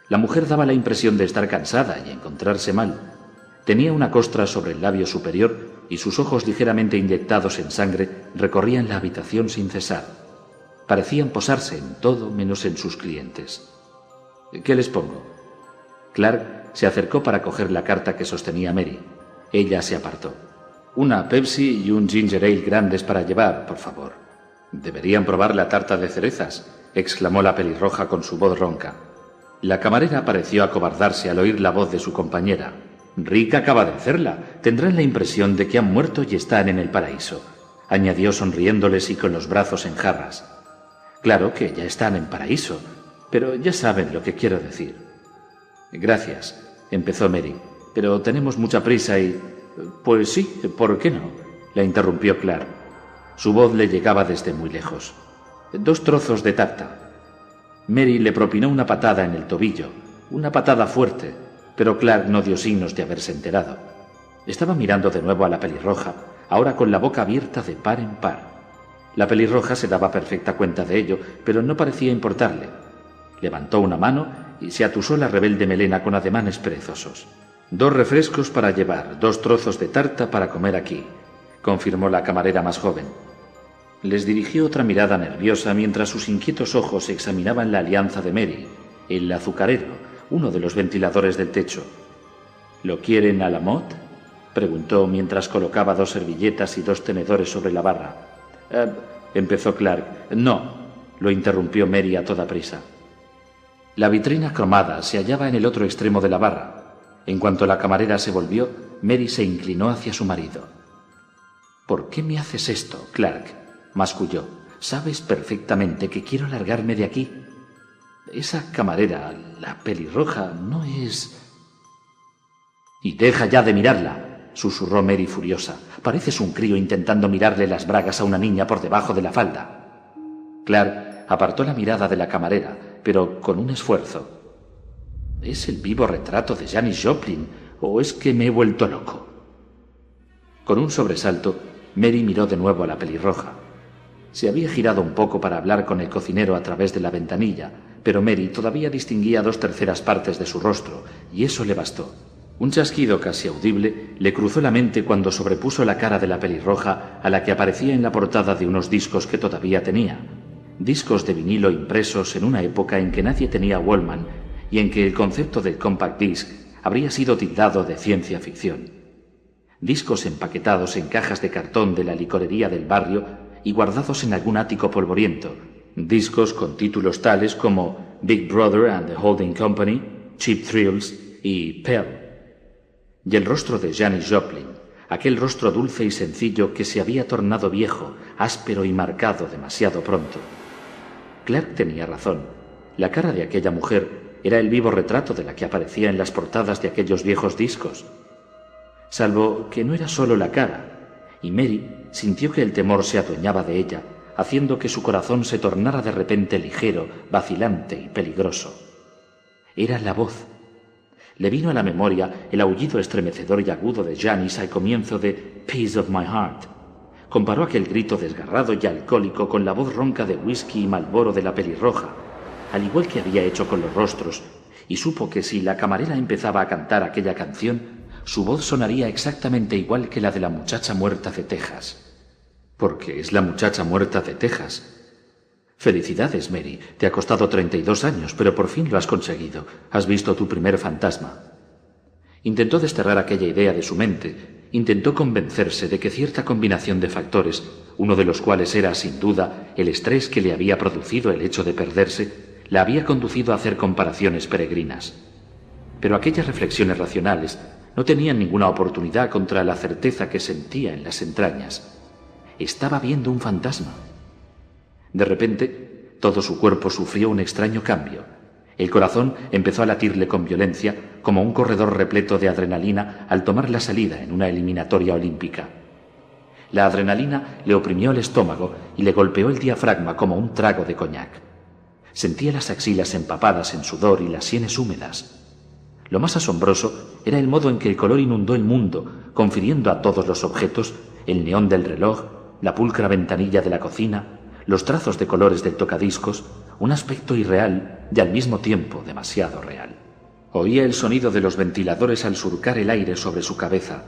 La mujer daba la impresión de estar cansada y encontrarse mal. Tenía una costra sobre el labio superior y sus ojos ligeramente inyectados en sangre recorrían la habitación sin cesar. Parecían posarse en todo menos en sus clientes. «¿Qué les pongo?». Clark se acercó para coger la carta que sostenía Mary. Ella se apartó. «Una Pepsi y un ginger ale grandes para llevar, por favor». «Deberían probar la tarta de cerezas», exclamó la pelirroja con su voz ronca. La camarera pareció acobardarse al oír la voz de su compañera. «Rick acaba de hacerla. Tendrán la impresión de que han muerto y están en el paraíso», añadió sonriéndoles y con los brazos en jarras. «Claro que ya están en paraíso, pero ya saben lo que quiero decir». «Gracias», empezó Mary, «pero tenemos mucha prisa y...». «Pues sí, ¿por qué no?», la interrumpió Clark. Su voz le llegaba desde muy lejos. «2 trozos de tarta». Mary le propinó una patada en el tobillo, una patada fuerte, pero Clark no dio signos de haberse enterado. Estaba mirando de nuevo a la pelirroja, ahora con la boca abierta de par en par. La pelirroja se daba perfecta cuenta de ello, pero no parecía importarle. Levantó una mano y se atusó la rebelde melena con ademanes perezosos. «2 refrescos para llevar, 2 trozos de tarta para comer aquí», confirmó la camarera más joven. Les dirigió otra mirada nerviosa mientras sus inquietos ojos examinaban la alianza de Mary, el azucarero, uno de los ventiladores del techo. «¿Lo quieren a la mode?», preguntó mientras colocaba 2 servilletas y 2 tenedores sobre la barra. Empezó Clark. «No», lo interrumpió Mary a toda prisa. La vitrina cromada se hallaba en el otro extremo de la barra. En cuanto la camarera se volvió, Mary se inclinó hacia su marido. «¿Por qué me haces esto, Clark?», masculló. «Sabes perfectamente que quiero largarme de aquí. Esa camarera, la pelirroja, no es...». «Y deja ya de mirarla», susurró Mary furiosa. «Pareces un crío intentando mirarle las bragas a una niña por debajo de la falda». Clark apartó la mirada de la camarera, pero con un esfuerzo. ¿Es el vivo retrato de Janis Joplin o es que me he vuelto loco? Con un sobresalto, Mary miró de nuevo a la pelirroja. Se había girado un poco para hablar con el cocinero a través de la ventanilla, pero Mary todavía distinguía 2/3 partes de su rostro, y eso le bastó. Un chasquido casi audible le cruzó la mente cuando sobrepuso la cara de la pelirroja a la que aparecía en la portada de unos discos que todavía tenía. Discos de vinilo impresos en una época en que nadie tenía Walkman y en que el concepto del compact disc habría sido tildado de ciencia ficción. Discos empaquetados en cajas de cartón de la licorería del barrio y guardados en algún ático polvoriento. Discos con títulos tales como Big Brother and the Holding Company, Cheap Thrills y Pell. Y el rostro de Janis Joplin, aquel rostro dulce y sencillo que se había tornado viejo, áspero y marcado demasiado pronto. Clark tenía razón. La cara de aquella mujer era el vivo retrato de la que aparecía en las portadas de aquellos viejos discos. Salvo que no era solo la cara, y Mary sintió que el temor se adueñaba de ella, haciendo que su corazón se tornara de repente ligero, vacilante y peligroso. Era la voz. Le vino a la memoria el aullido estremecedor y agudo de Janis al comienzo de «Piece of my heart». Comparó aquel grito desgarrado y alcohólico con la voz ronca de whisky y Marlboro de la pelirroja, al igual que había hecho con los rostros, y supo que si la camarera empezaba a cantar aquella canción, su voz sonaría exactamente igual que la de la muchacha muerta de Texas. Porque es la muchacha muerta de Texas. Felicidades, Mary. Te ha costado 32 años, pero por fin lo has conseguido. Has visto tu primer fantasma. Intentó desterrar aquella idea de su mente. Intentó convencerse de que cierta combinación de factores, uno de los cuales era, sin duda, el estrés que le había producido el hecho de perderse, la había conducido a hacer comparaciones peregrinas. Pero aquellas reflexiones racionales no tenían ninguna oportunidad contra la certeza que sentía en las entrañas. Estaba viendo un fantasma. De repente, todo su cuerpo sufrió un extraño cambio. El corazón empezó a latirle con violencia, como un corredor repleto de adrenalina al tomar la salida en una eliminatoria olímpica. La adrenalina le oprimió el estómago y le golpeó el diafragma como un trago de coñac. Sentía las axilas empapadas en sudor y las sienes húmedas. Lo más asombroso era el modo en que el color inundó el mundo, confiriendo a todos los objetos, el neón del reloj, la pulcra ventanilla de la cocina, los trazos de colores del tocadiscos, un aspecto irreal y al mismo tiempo demasiado real. Oía el sonido de los ventiladores al surcar el aire sobre su cabeza,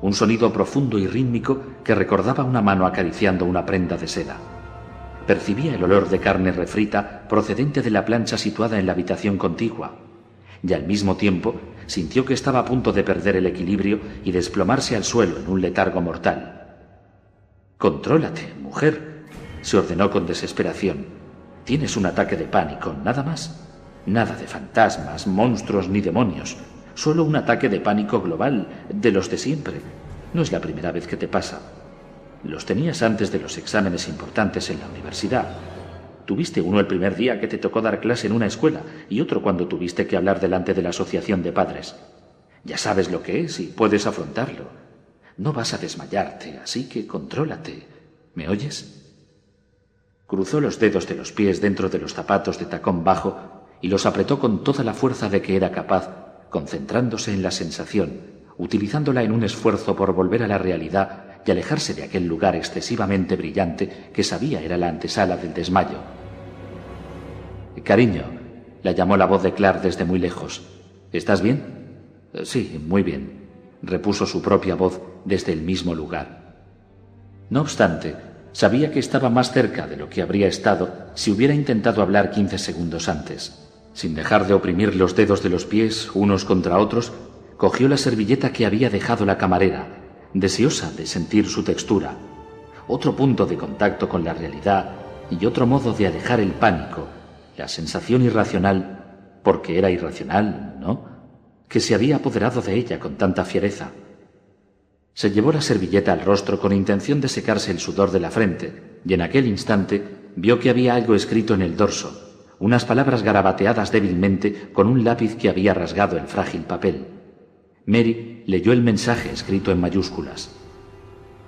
un sonido profundo y rítmico que recordaba una mano acariciando una prenda de seda. Percibía el olor de carne refrita procedente de la plancha situada en la habitación contigua, y al mismo tiempo sintió que estaba a punto de perder el equilibrio y desplomarse al suelo en un letargo mortal. «Contrólate, mujer», se ordenó con desesperación. «Tienes un ataque de pánico, nada más. Nada de fantasmas, monstruos ni demonios. Solo un ataque de pánico global, de los de siempre. No es la primera vez que te pasa. Los tenías antes de los exámenes importantes en la universidad. Tuviste uno el primer día que te tocó dar clase en una escuela y otro cuando tuviste que hablar delante de la asociación de padres. Ya sabes lo que es y puedes afrontarlo. No vas a desmayarte, así que contrólate. ¿Me oyes?» Cruzó los dedos de los pies dentro de los zapatos de tacón bajo y los apretó con toda la fuerza de que era capaz, concentrándose en la sensación, utilizándola en un esfuerzo por volver a la realidad y alejarse de aquel lugar excesivamente brillante que sabía era la antesala del desmayo. «Cariño», la llamó la voz de Clark desde muy lejos. «¿Estás bien?» «Sí, muy bien», repuso su propia voz desde el mismo lugar. No obstante, sabía que estaba más cerca de lo que habría estado si hubiera intentado hablar 15 segundos antes. Sin dejar de oprimir los dedos de los pies unos contra otros, cogió la servilleta que había dejado la camarera, deseosa de sentir su textura. Otro punto de contacto con la realidad y otro modo de alejar el pánico, la sensación irracional, porque era irracional, ¿no?, que se había apoderado de ella con tanta fiereza. Se llevó la servilleta al rostro con intención de secarse el sudor de la frente, y en aquel instante vio que había algo escrito en el dorso, unas palabras garabateadas débilmente con un lápiz que había rasgado el frágil papel. Mary leyó el mensaje escrito en mayúsculas.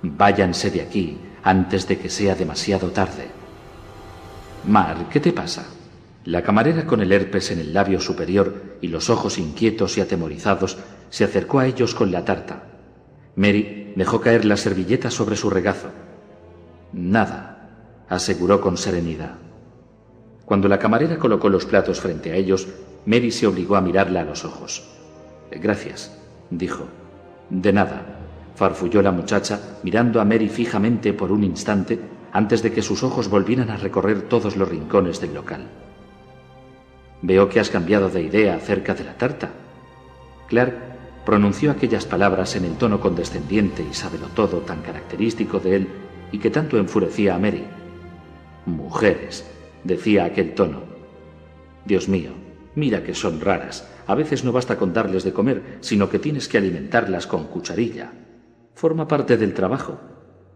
«Váyanse de aquí antes de que sea demasiado tarde». «Mar, ¿qué te pasa?» La camarera, con el herpes en el labio superior y los ojos inquietos y atemorizados, se acercó a ellos con la tarta. Mary dejó caer la servilleta sobre su regazo. «Nada», aseguró con serenidad. Cuando la camarera colocó los platos frente a ellos, Mary se obligó a mirarla a los ojos. «Gracias», dijo. «De nada», farfulló la muchacha, mirando a Mary fijamente por un instante antes de que sus ojos volvieran a recorrer todos los rincones del local. «Veo que has cambiado de idea acerca de la tarta». Clark pronunció aquellas palabras en el tono condescendiente y sabelotodo tan característico de él y que tanto enfurecía a Mary. «Mujeres», decía aquel tono. «Dios mío, mira que son raras. A veces no basta con darles de comer, sino que tienes que alimentarlas con cucharilla. Forma parte del trabajo.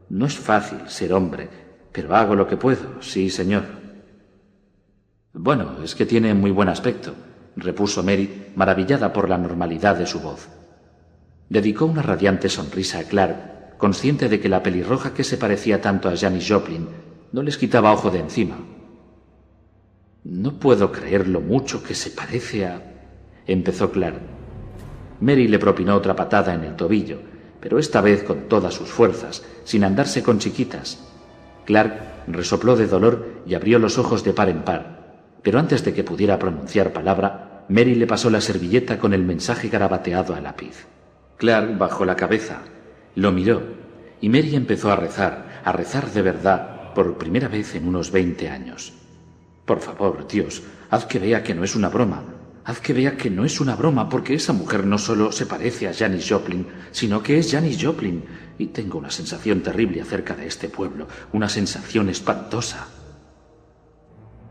No es fácil ser hombre, pero hago lo que puedo, sí, señor». «Bueno, es que tiene muy buen aspecto», repuso Mary, maravillada por la normalidad de su voz. Dedicó una radiante sonrisa a Clark, consciente de que la pelirroja que se parecía tanto a Janis Joplin no les quitaba ojo de encima. «No puedo creer lo mucho que se parece a...» empezó Clark. Mary le propinó otra patada en el tobillo, pero esta vez con todas sus fuerzas, sin andarse con chiquitas. Clark resopló de dolor y abrió los ojos de par en par, pero antes de que pudiera pronunciar palabra, Mary le pasó la servilleta con el mensaje garabateado a lápiz. Clark bajó la cabeza, lo miró, y Mary empezó a rezar de verdad, por primera vez en unos 20 años. «Por favor, Dios, haz que vea que no es una broma. Haz que vea que no es una broma, porque esa mujer no solo se parece a Janis Joplin, sino que es Janis Joplin, y tengo una sensación terrible acerca de este pueblo, una sensación espantosa».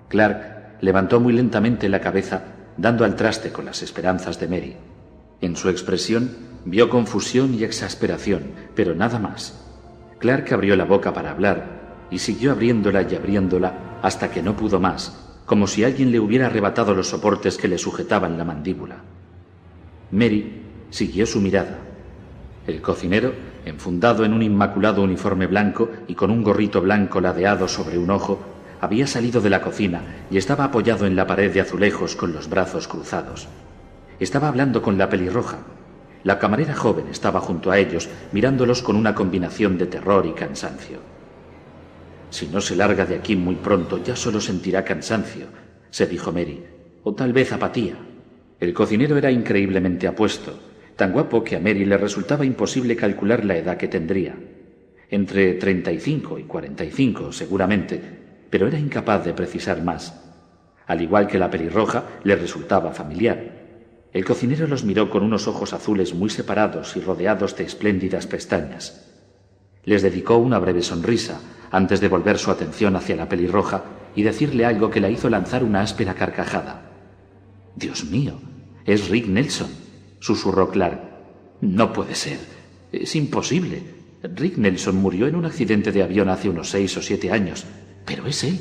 Clark levantó muy lentamente la cabeza, dando al traste con las esperanzas de Mary. En su expresión vio confusión y exasperación, pero nada más. Clark abrió la boca para hablar y siguió abriéndola y abriéndola hasta que no pudo más, como si alguien le hubiera arrebatado los soportes que le sujetaban la mandíbula. Mary siguió su mirada. El cocinero, enfundado en un inmaculado uniforme blanco y con un gorrito blanco ladeado sobre un ojo, había salido de la cocina y estaba apoyado en la pared de azulejos con los brazos cruzados. Estaba hablando con la pelirroja. La camarera joven estaba junto a ellos, mirándolos con una combinación de terror y cansancio. «Si no se larga de aquí muy pronto, ya solo sentirá cansancio», se dijo Mary, «o tal vez apatía». El cocinero era increíblemente apuesto, tan guapo que a Mary le resultaba imposible calcular la edad que tendría. Entre 35 y 45, seguramente, pero era incapaz de precisar más. Al igual que la pelirroja, le resultaba familiar. El cocinero los miró con unos ojos azules muy separados y rodeados de espléndidas pestañas. Les dedicó una breve sonrisa antes de volver su atención hacia la pelirroja y decirle algo que la hizo lanzar una áspera carcajada. «Dios mío, es Rick Nelson», susurró Clark. «No puede ser. Es imposible. Rick Nelson murió en un accidente de avión hace unos 6 o 7 años. Pero es él».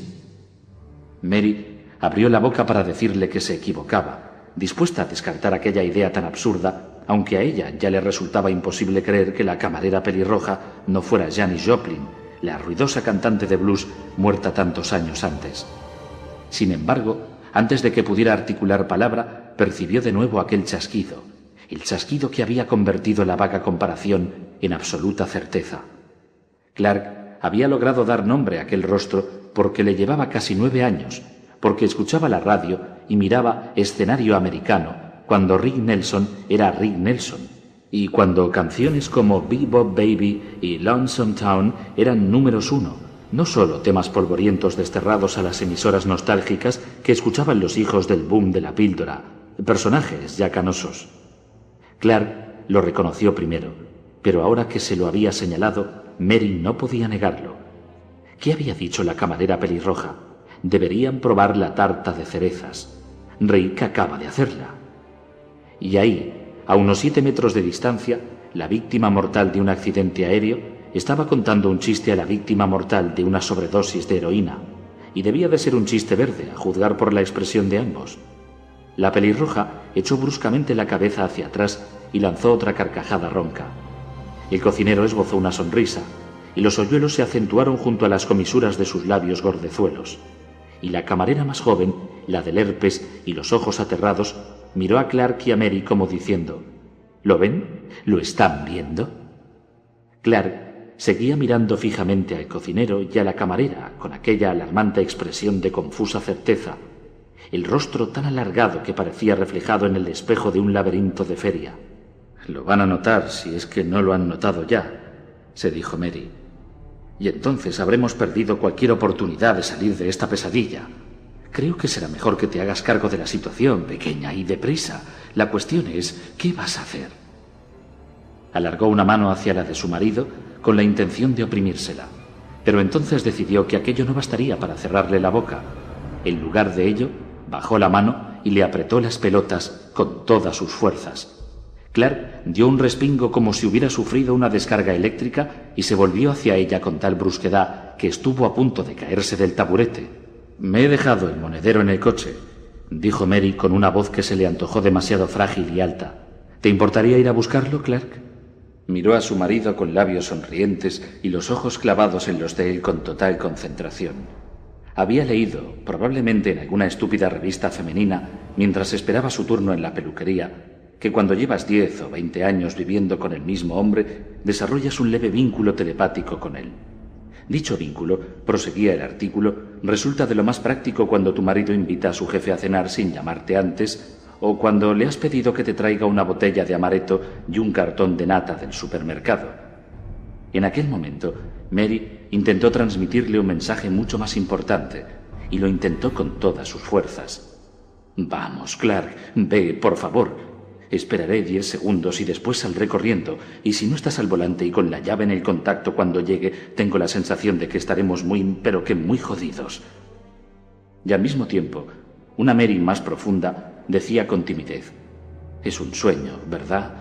Mary abrió la boca para decirle que se equivocaba, dispuesta a descartar aquella idea tan absurda, aunque a ella ya le resultaba imposible creer que la camarera pelirroja no fuera Janis Joplin, la ruidosa cantante de blues muerta tantos años antes. Sin embargo, antes de que pudiera articular palabra, percibió de nuevo aquel chasquido, el chasquido que había convertido la vaga comparación en absoluta certeza. Clark había logrado dar nombre a aquel rostro porque le llevaba casi 9 años, porque escuchaba la radio y miraba escenario americano cuando Rick Nelson era Rick Nelson, y cuando canciones como Bebop Baby y Lonesome Town eran números 1, no solo temas polvorientos desterrados a las emisoras nostálgicas que escuchaban los hijos del boom de la píldora, personajes ya canosos. Clark lo reconoció primero, pero ahora que se lo había señalado, Mary no podía negarlo. ¿Qué había dicho la camarera pelirroja? Deberían probar la tarta de cerezas. Rick acaba de hacerla. Y ahí, a unos 7 metros de distancia, la víctima mortal de un accidente aéreo estaba contando un chiste a la víctima mortal de una sobredosis de heroína, y debía de ser un chiste verde, a juzgar por la expresión de ambos. La pelirroja echó bruscamente la cabeza hacia atrás y lanzó otra carcajada ronca. El cocinero esbozó una sonrisa, y los hoyuelos se acentuaron junto a las comisuras de sus labios gordezuelos. Y la camarera más joven, la del herpes y los ojos aterrados, miró a Clark y a Mary como diciendo: «¿Lo ven? ¿Lo están viendo?». Clark seguía mirando fijamente al cocinero y a la camarera con aquella alarmante expresión de confusa certeza, el rostro tan alargado que parecía reflejado en el espejo de un laberinto de feria. «Lo van a notar si es que no lo han notado ya», se dijo Mary. «Y entonces habremos perdido cualquier oportunidad de salir de esta pesadilla. Creo que será mejor que te hagas cargo de la situación, pequeña, y deprisa. La cuestión es, ¿qué vas a hacer?». Alargó una mano hacia la de su marido con la intención de oprimírsela, pero entonces decidió que aquello no bastaría para cerrarle la boca. En lugar de ello, bajó la mano y le apretó las pelotas con todas sus fuerzas. Clark dio un respingo como si hubiera sufrido una descarga eléctrica y se volvió hacia ella con tal brusquedad que estuvo a punto de caerse del taburete. «Me he dejado el monedero en el coche», dijo Mary con una voz que se le antojó demasiado frágil y alta. «¿Te importaría ir a buscarlo, Clark?». Miró a su marido con labios sonrientes y los ojos clavados en los de él con total concentración. Había leído, probablemente en alguna estúpida revista femenina, mientras esperaba su turno en la peluquería, que cuando llevas 10 o 20 años viviendo con el mismo hombre, desarrollas un leve vínculo telepático con él. Dicho vínculo, proseguía el artículo, resulta de lo más práctico cuando tu marido invita a su jefe a cenar sin llamarte antes, o cuando le has pedido que te traiga una botella de amaretto y un cartón de nata del supermercado. En aquel momento, Mary intentó transmitirle un mensaje mucho más importante, y lo intentó con todas sus fuerzas. «Vamos, Clark, ve, por favor. Esperaré 10 segundos y después saldré corriendo, y si no estás al volante y con la llave en el contacto cuando llegue, tengo la sensación de que estaremos pero que muy jodidos». Y al mismo tiempo, una Mary más profunda decía con timidez: «Es un sueño, ¿verdad?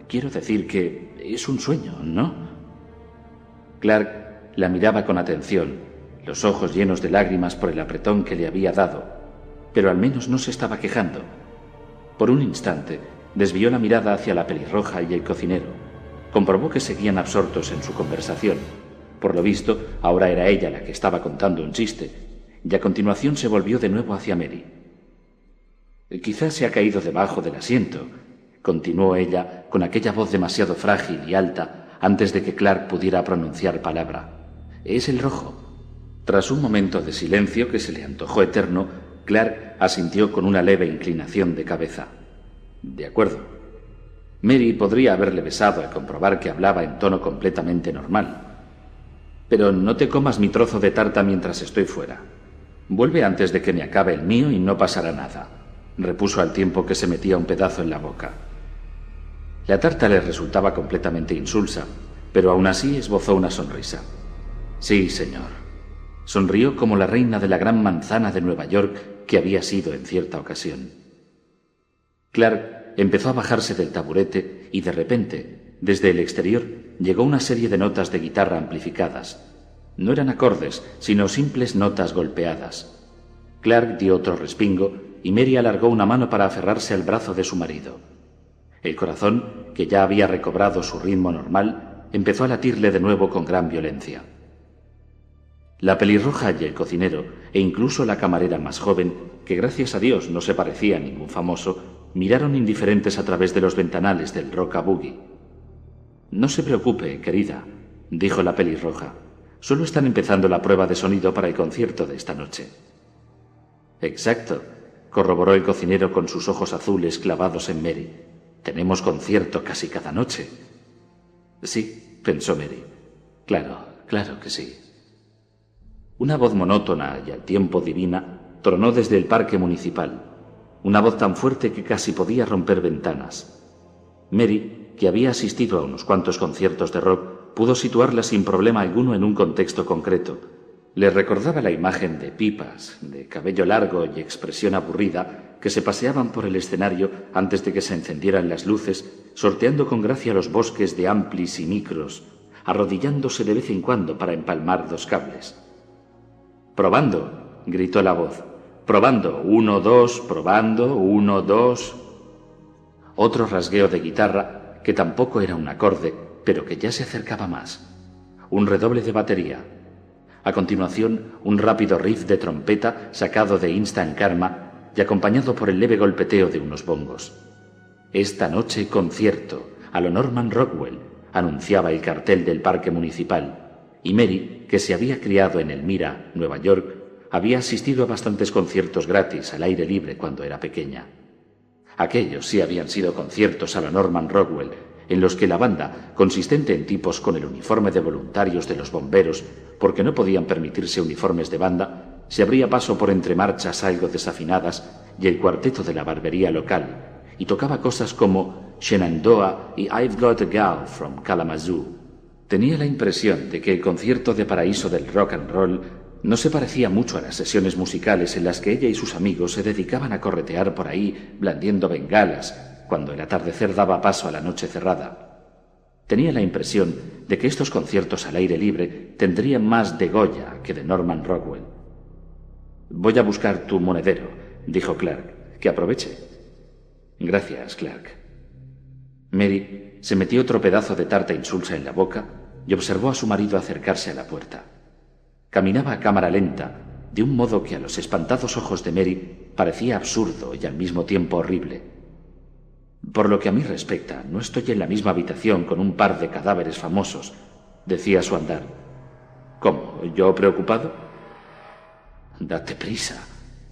Quiero decir que es un sueño, ¿no?». Clark la miraba con atención, los ojos llenos de lágrimas por el apretón que le había dado, pero al menos no se estaba quejando. Por un instante, desvió la mirada hacia la pelirroja y el cocinero. Comprobó que seguían absortos en su conversación. Por lo visto, ahora era ella la que estaba contando un chiste, y a continuación se volvió de nuevo hacia Mary. «Quizás se ha caído debajo del asiento», continuó ella con aquella voz demasiado frágil y alta antes de que Clark pudiera pronunciar palabra. «Es el rojo». Tras un momento de silencio que se le antojó eterno, Clark asintió con una leve inclinación de cabeza. «De acuerdo». Mary podría haberle besado al comprobar que hablaba en tono completamente normal. «Pero no te comas mi trozo de tarta mientras estoy fuera. Vuelve antes de que me acabe el mío y no pasará nada», repuso al tiempo que se metía un pedazo en la boca. La tarta le resultaba completamente insulsa, pero aún así esbozó una sonrisa. «Sí, señor». Sonrió como la reina de la gran manzana de Nueva York que había sido en cierta ocasión. Clark empezó a bajarse del taburete y de repente, desde el exterior, llegó una serie de notas de guitarra amplificadas. No eran acordes, sino simples notas golpeadas. Clark dio otro respingo y Mary alargó una mano para aferrarse al brazo de su marido. El corazón, que ya había recobrado su ritmo normal, empezó a latirle de nuevo con gran violencia. La pelirroja y el cocinero, e incluso la camarera más joven, que gracias a Dios no se parecía a ningún famoso, miraron indiferentes a través de los ventanales del Rock-a-Boogie. «No se preocupe, querida», dijo la pelirroja. «Solo están empezando la prueba de sonido para el concierto de esta noche». «Exacto», corroboró el cocinero con sus ojos azules clavados en Mary. «Tenemos concierto casi cada noche». «Sí», pensó Mary. Claro que sí». Una voz monótona y al tiempo divina tronó desde el parque municipal, una voz tan fuerte que casi podía romper ventanas. Mary, que había asistido a unos cuantos conciertos de rock, pudo situarla sin problema alguno en un contexto concreto. Le recordaba la imagen de pipas, de cabello largo y expresión aburrida, que se paseaban por el escenario antes de que se encendieran las luces, sorteando con gracia los bosques de amplis y micros, arrodillándose de vez en cuando para empalmar dos cables. «Probando», gritó la voz. «Probando, 1, 2, probando, 1, 2». Otro rasgueo de guitarra, que tampoco era un acorde, pero que ya se acercaba más. Un redoble de batería. A continuación, un rápido riff de trompeta sacado de Instant Karma y acompañado por el leve golpeteo de unos bongos. «Esta noche concierto, a lo Norman Rockwell», anunciaba el cartel del parque municipal, y Mary, que se había criado en Elmira, Nueva York, había asistido a bastantes conciertos gratis al aire libre cuando era pequeña. Aquellos sí habían sido conciertos a la Norman Rockwell, en los que la banda, consistente en tipos con el uniforme de voluntarios de los bomberos, porque no podían permitirse uniformes de banda, se abría paso por entre marchas algo desafinadas y el cuarteto de la barbería local, y tocaba cosas como Shenandoah y I've Got a Gal from Kalamazoo. Tenía la impresión de que el concierto de paraíso del rock and roll no se parecía mucho a las sesiones musicales en las que ella y sus amigos se dedicaban a corretear por ahí blandiendo bengalas cuando el atardecer daba paso a la noche cerrada. Tenía la impresión de que estos conciertos al aire libre tendrían más de Goya que de Norman Rockwell. «Voy a buscar tu monedero», dijo Clark. «Que aproveche». «Gracias, Clark». Mary se metió otro pedazo de tarta insulsa en la boca y observó a su marido acercarse a la puerta. Caminaba a cámara lenta, de un modo que a los espantados ojos de Mary parecía absurdo y al mismo tiempo horrible. «Por lo que a mí respecta, no estoy en la misma habitación con un par de cadáveres famosos», decía a su andar. «¿Cómo? ¿Yo preocupado?» «Date prisa»,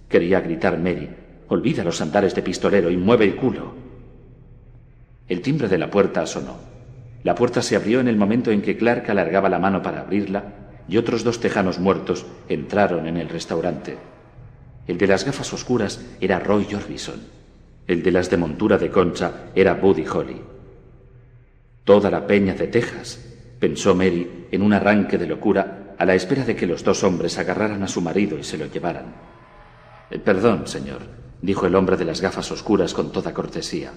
quería gritar Mary. «Olvida los andares de pistolero y mueve el culo». El timbre de la puerta sonó. La puerta se abrió en el momento en que Clark alargaba la mano para abrirla y otros 2 tejanos muertos entraron en el restaurante. El de las gafas oscuras era Roy Orbison. El de las de montura de concha era Buddy Holly. «Toda la peña de Texas», pensó Mary en un arranque de locura a la espera de que los 2 hombres agarraran a su marido y se lo llevaran. «Perdón, señor», dijo el hombre de las gafas oscuras con toda cortesía.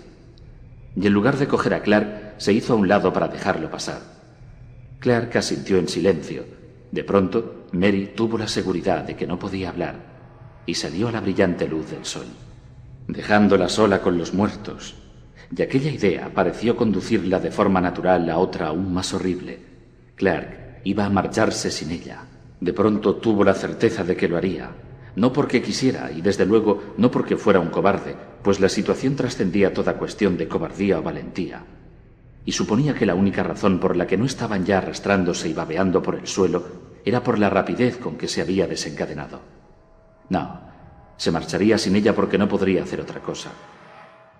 Y en lugar de coger a Clark, se hizo a un lado para dejarlo pasar. Clark asintió en silencio. De pronto, Mary tuvo la seguridad de que no podía hablar. y salió a la brillante luz del sol, dejándola sola con los muertos, y aquella idea pareció conducirla de forma natural a otra aún más horrible. Clark iba a marcharse sin ella. De pronto tuvo la certeza de que lo haría, no porque quisiera y desde luego no porque fuera un cobarde, pues la situación trascendía toda cuestión de cobardía o valentía, y suponía que la única razón por la que no estaban ya arrastrándose y babeando por el suelo era por la rapidez con que se había desencadenado. No, se marcharía sin ella porque no podría hacer otra cosa.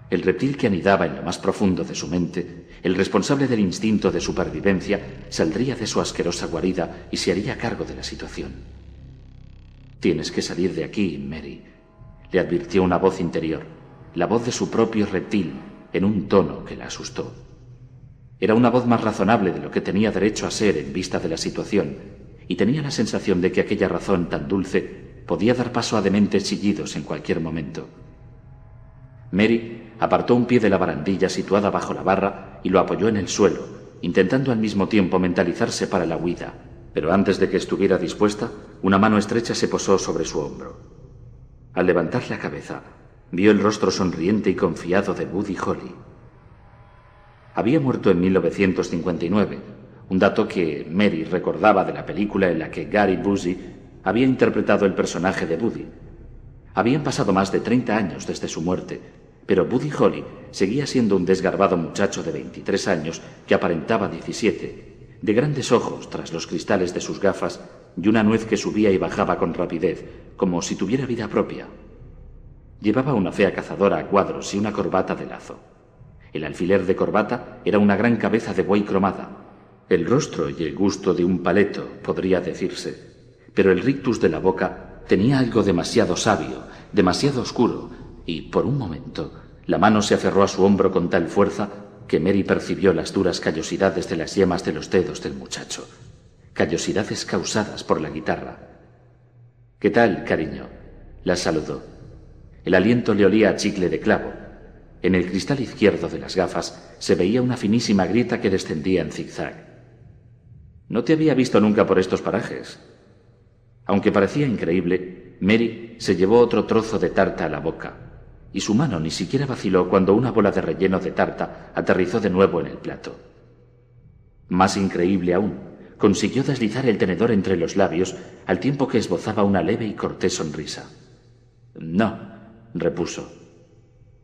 El reptil que anidaba en lo más profundo de su mente, el responsable del instinto de supervivencia, saldría de su asquerosa guarida y se haría cargo de la situación. «Tienes que salir de aquí, Mary», le advirtió una voz interior, la voz de su propio reptil, en un tono que la asustó. Era una voz más razonable de lo que tenía derecho a ser en vista de la situación, y tenía la sensación de que aquella razón tan dulce podía dar paso a dementes chillidos en cualquier momento. Mary apartó un pie de la barandilla situada bajo la barra y lo apoyó en el suelo, intentando al mismo tiempo mentalizarse para la huida, pero antes de que estuviera dispuesta, una mano estrecha se posó sobre su hombro. Al levantar la cabeza, vio el rostro sonriente y confiado de Buddy Holly. Había muerto en 1959, un dato que Mary recordaba de la película en la que Gary Busey había interpretado el personaje de Buddy. Habían pasado más de 30 años desde su muerte, pero Buddy Holly seguía siendo un desgarbado muchacho de 23 años que aparentaba 17, de grandes ojos tras los cristales de sus gafas y una nuez que subía y bajaba con rapidez, como si tuviera vida propia. Llevaba una fea cazadora a cuadros y una corbata de lazo. El alfiler de corbata era una gran cabeza de buey cromada. El rostro y el gusto de un paleto, podría decirse, pero el rictus de la boca tenía algo demasiado sabio, demasiado oscuro, y, por un momento, la mano se aferró a su hombro con tal fuerza que Mary percibió las duras callosidades de las yemas de los dedos del muchacho, callosidades causadas por la guitarra. «¿Qué tal, cariño?», la saludó. El aliento le olía a chicle de clavo. En el cristal izquierdo de las gafas se veía una finísima grieta que descendía en zigzag. «No te había visto nunca por estos parajes». Aunque parecía increíble, Mary se llevó otro trozo de tarta a la boca, y su mano ni siquiera vaciló cuando una bola de relleno de tarta aterrizó de nuevo en el plato. Más increíble aún, consiguió deslizar el tenedor entre los labios al tiempo que esbozaba una leve y cortés sonrisa. «No», repuso.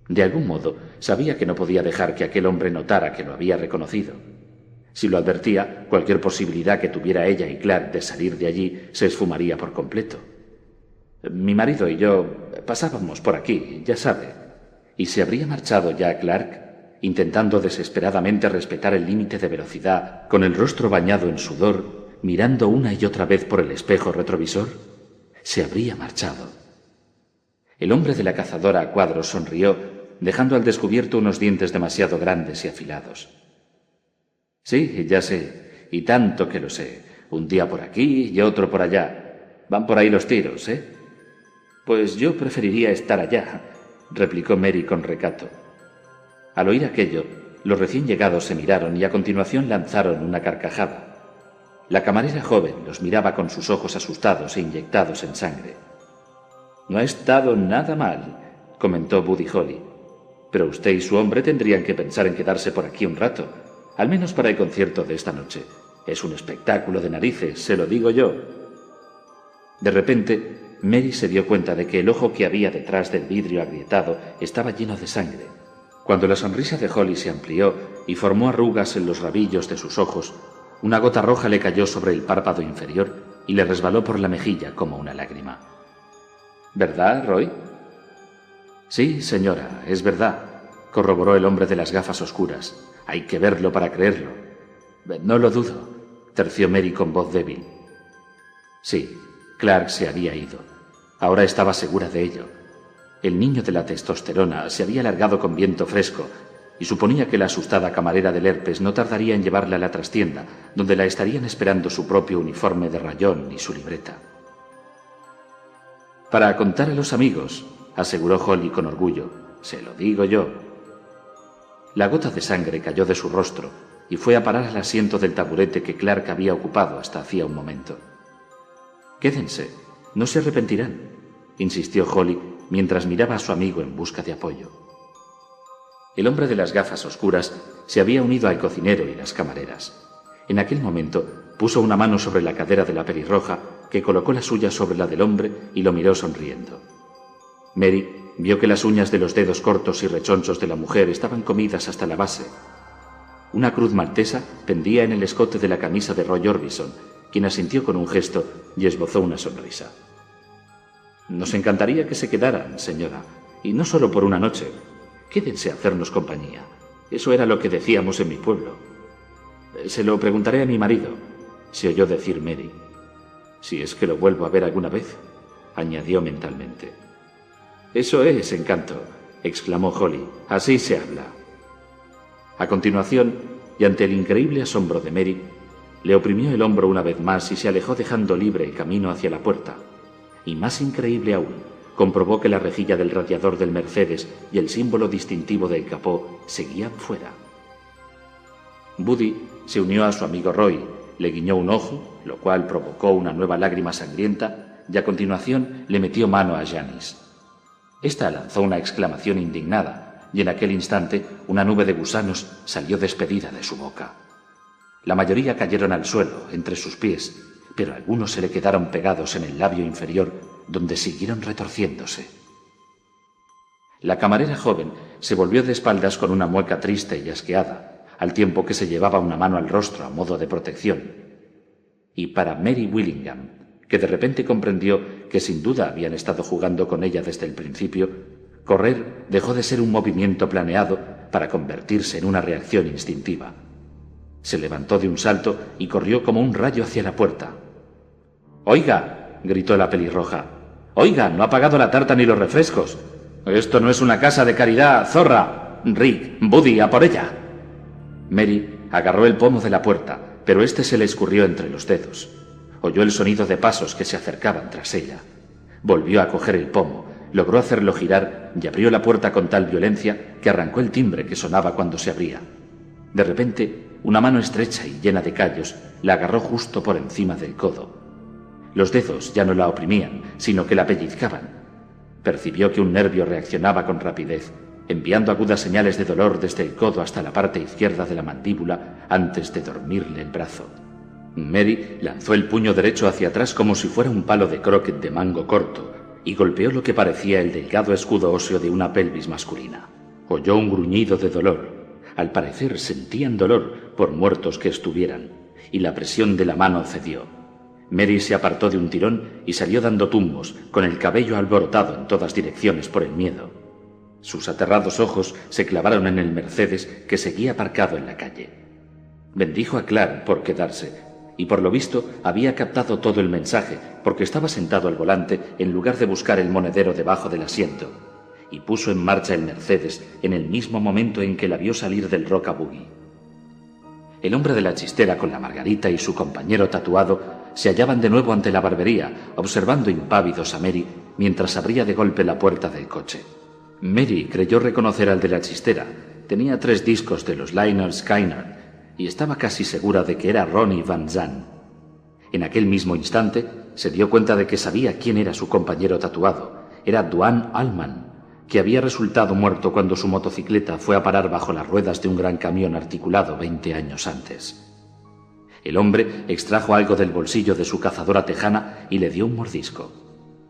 De algún modo, sabía que no podía dejar que aquel hombre notara que lo había reconocido. Si lo advertía, cualquier posibilidad que tuviera ella y Clark de salir de allí se esfumaría por completo. «Mi marido y yo pasábamos por aquí, ya sabe». ¿Y se habría marchado ya Clark, intentando desesperadamente respetar el límite de velocidad, con el rostro bañado en sudor, mirando una y otra vez por el espejo retrovisor? Se habría marchado. El hombre de la cazadora a cuadros sonrió, dejando al descubierto unos dientes demasiado grandes y afilados. «Sí, ya sé, y tanto que lo sé. Un día por aquí y otro por allá. Van por ahí los tiros, ¿eh?» «Pues yo preferiría estar allá», replicó Mary con recato. Al oír aquello, los recién llegados se miraron y a continuación lanzaron una carcajada. La camarera joven los miraba con sus ojos asustados e inyectados en sangre. «No ha estado nada mal», comentó Buddy Holly. «Pero usted y su hombre tendrían que pensar en quedarse por aquí un rato, al menos para el concierto de esta noche. Es un espectáculo de narices, se lo digo yo». De repente, Mary se dio cuenta de que el ojo que había detrás del vidrio agrietado estaba lleno de sangre. Cuando la sonrisa de Holly se amplió y formó arrugas en los rabillos de sus ojos, una gota roja le cayó sobre el párpado inferior y le resbaló por la mejilla como una lágrima. «¿Verdad, Roy?» «Sí, señora, es verdad», corroboró el hombre de las gafas oscuras. «Hay que verlo para creerlo». «No lo dudo», terció Mary con voz débil. Sí, Clark se había ido. Ahora estaba segura de ello. El niño de la testosterona se había largado con viento fresco y suponía que la asustada camarera del herpes no tardaría en llevarla a la trastienda, donde la estarían esperando su propio uniforme de rayón y su libreta. «Para contar a los amigos», aseguró Holly con orgullo. «Se lo digo yo». La gota de sangre cayó de su rostro y fue a parar al asiento del taburete que Clark había ocupado hasta hacía un momento. «Quédense, no se arrepentirán». insistió Holly mientras miraba a su amigo en busca de apoyo. El hombre de las gafas oscuras se había unido al cocinero y las camareras. En aquel momento puso una mano sobre la cadera de la pelirroja, que colocó la suya sobre la del hombre y lo miró sonriendo. Mary vio que las uñas de los dedos cortos y rechonchos de la mujer estaban comidas hasta la base. Una cruz maltesa pendía en el escote de la camisa de Roy Orbison, quien asintió con un gesto y esbozó una sonrisa. «Nos encantaría que se quedaran, señora, y no solo por una noche. Quédense a hacernos compañía. Eso era lo que decíamos en mi pueblo». «Se lo preguntaré a mi marido», se oyó decir Mary. «Si es que lo vuelvo a ver alguna vez», añadió mentalmente. «Eso es encanto», exclamó Holly. «Así se habla». A continuación, y ante el increíble asombro de Mary, le oprimió el hombro una vez más y se alejó dejando libre el camino hacia la puerta. Y más increíble aún, comprobó que la rejilla del radiador del Mercedes y el símbolo distintivo del capó seguían fuera. Buddy se unió a su amigo Roy, le guiñó un ojo, lo cual provocó una nueva lágrima sangrienta, y a continuación le metió mano a Janice. Esta lanzó una exclamación indignada, y en aquel instante una nube de gusanos salió despedida de su boca. La mayoría cayeron al suelo, entre sus pies, pero algunos se le quedaron pegados en el labio inferior, donde siguieron retorciéndose. La camarera joven se volvió de espaldas con una mueca triste y asqueada, al tiempo que se llevaba una mano al rostro a modo de protección. Y para Mary Willingham, que de repente comprendió que sin duda habían estado jugando con ella desde el principio, correr dejó de ser un movimiento planeado para convertirse en una reacción instintiva. Se levantó de un salto y corrió como un rayo hacia la puerta. «¡Oiga!», gritó la pelirroja. «¡Oiga! No ha pagado la tarta ni los refrescos. Esto no es una casa de caridad, zorra. Rick, Buddy, a por ella». Mary agarró el pomo de la puerta, pero éste se le escurrió entre los dedos. Oyó el sonido de pasos que se acercaban tras ella. Volvió a coger el pomo, logró hacerlo girar y abrió la puerta con tal violencia que arrancó el timbre que sonaba cuando se abría. De repente, una mano estrecha y llena de callos la agarró justo por encima del codo. Los dedos ya no la oprimían, sino que la pellizcaban. Percibió que un nervio reaccionaba con rapidez, enviando agudas señales de dolor desde el codo hasta la parte izquierda de la mandíbula antes de dormirle el brazo. Mary lanzó el puño derecho hacia atrás como si fuera un palo de croquet de mango corto y golpeó lo que parecía el delgado escudo óseo de una pelvis masculina. Oyó un gruñido de dolor. Al parecer sentían dolor por muertos que estuvieran, y la presión de la mano cedió. Mary se apartó de un tirón y salió dando tumbos, con el cabello alborotado en todas direcciones por el miedo. Sus aterrados ojos se clavaron en el Mercedes que seguía aparcado en la calle. Bendijo a Clark por quedarse, y por lo visto había captado todo el mensaje, porque estaba sentado al volante en lugar de buscar el monedero debajo del asiento, y puso en marcha el Mercedes en el mismo momento en que la vio salir del Rockabuggy. El hombre de la chistera con la margarita y su compañero tatuado se hallaban de nuevo ante la barbería, observando impávidos a Mary mientras abría de golpe la puerta del coche. Mary creyó reconocer al de la chistera. Tenía 3 discos de los Lynyrd Skynyrd y estaba casi segura de que era Ronnie Van Zant. En aquel mismo instante se dio cuenta de que sabía quién era su compañero tatuado. Era Duane Allman, que había resultado muerto cuando su motocicleta fue a parar bajo las ruedas de un gran camión articulado 20 años antes. El hombre extrajo algo del bolsillo de su cazadora tejana y le dio un mordisco.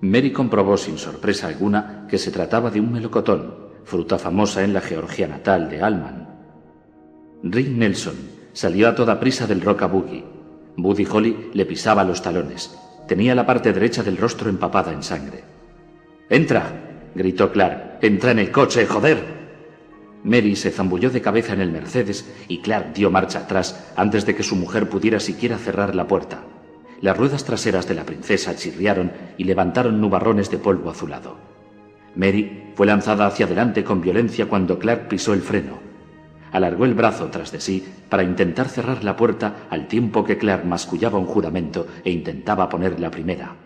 Mary comprobó sin sorpresa alguna que se trataba de un melocotón, fruta famosa en la Georgia natal de Allman. Rick Nelson salió a toda prisa del Rockabuggy. Buddy Holly le pisaba los talones. Tenía la parte derecha del rostro empapada en sangre. «¡Entra!», gritó Clark. «¡Entra en el coche, joder!». Mary se zambulló de cabeza en el Mercedes y Clark dio marcha atrás antes de que su mujer pudiera siquiera cerrar la puerta. Las ruedas traseras de la princesa chirriaron y levantaron nubarrones de polvo azulado. Mary fue lanzada hacia adelante con violencia cuando Clark pisó el freno. Alargó el brazo tras de sí para intentar cerrar la puerta al tiempo que Clark mascullaba un juramento e intentaba poner la primera.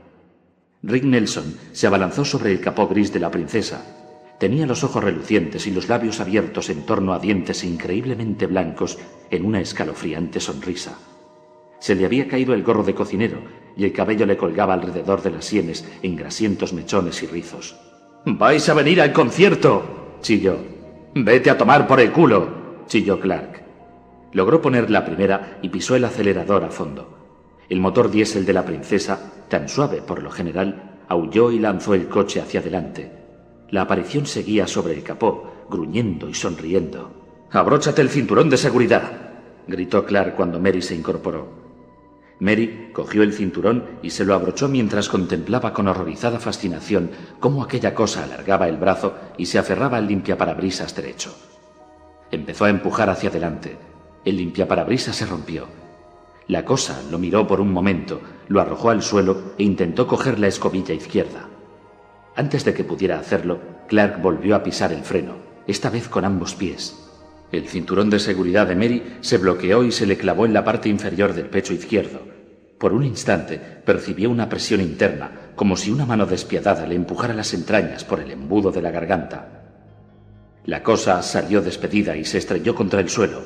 Rick Nelson se abalanzó sobre el capó gris de la princesa. Tenía los ojos relucientes y los labios abiertos en torno a dientes increíblemente blancos en una escalofriante sonrisa. Se le había caído el gorro de cocinero y el cabello le colgaba alrededor de las sienes en grasientos mechones y rizos. «¡Vais a venir al concierto!», chilló. «¡Vete a tomar por el culo!», chilló Clark. Logró poner la primera y pisó el acelerador a fondo. El motor diésel de la Princesa, tan suave por lo general, aulló y lanzó el coche hacia adelante. La aparición seguía sobre el capó, gruñendo y sonriendo. «¡Abróchate el cinturón de seguridad!», gritó Clark cuando Mary se incorporó. Mary cogió el cinturón y se lo abrochó mientras contemplaba con horrorizada fascinación cómo aquella cosa alargaba el brazo y se aferraba al limpiaparabrisas derecho. Empezó a empujar hacia adelante. El limpiaparabrisas se rompió. La cosa lo miró por un momento, lo arrojó al suelo e intentó coger la escobilla izquierda. Antes de que pudiera hacerlo, Clark volvió a pisar el freno, esta vez con ambos pies. El cinturón de seguridad de Mary se bloqueó y se le clavó en la parte inferior del pecho izquierdo. Por un instante percibió una presión interna, como si una mano despiadada le empujara las entrañas por el embudo de la garganta. La cosa salió despedida y se estrelló contra el suelo.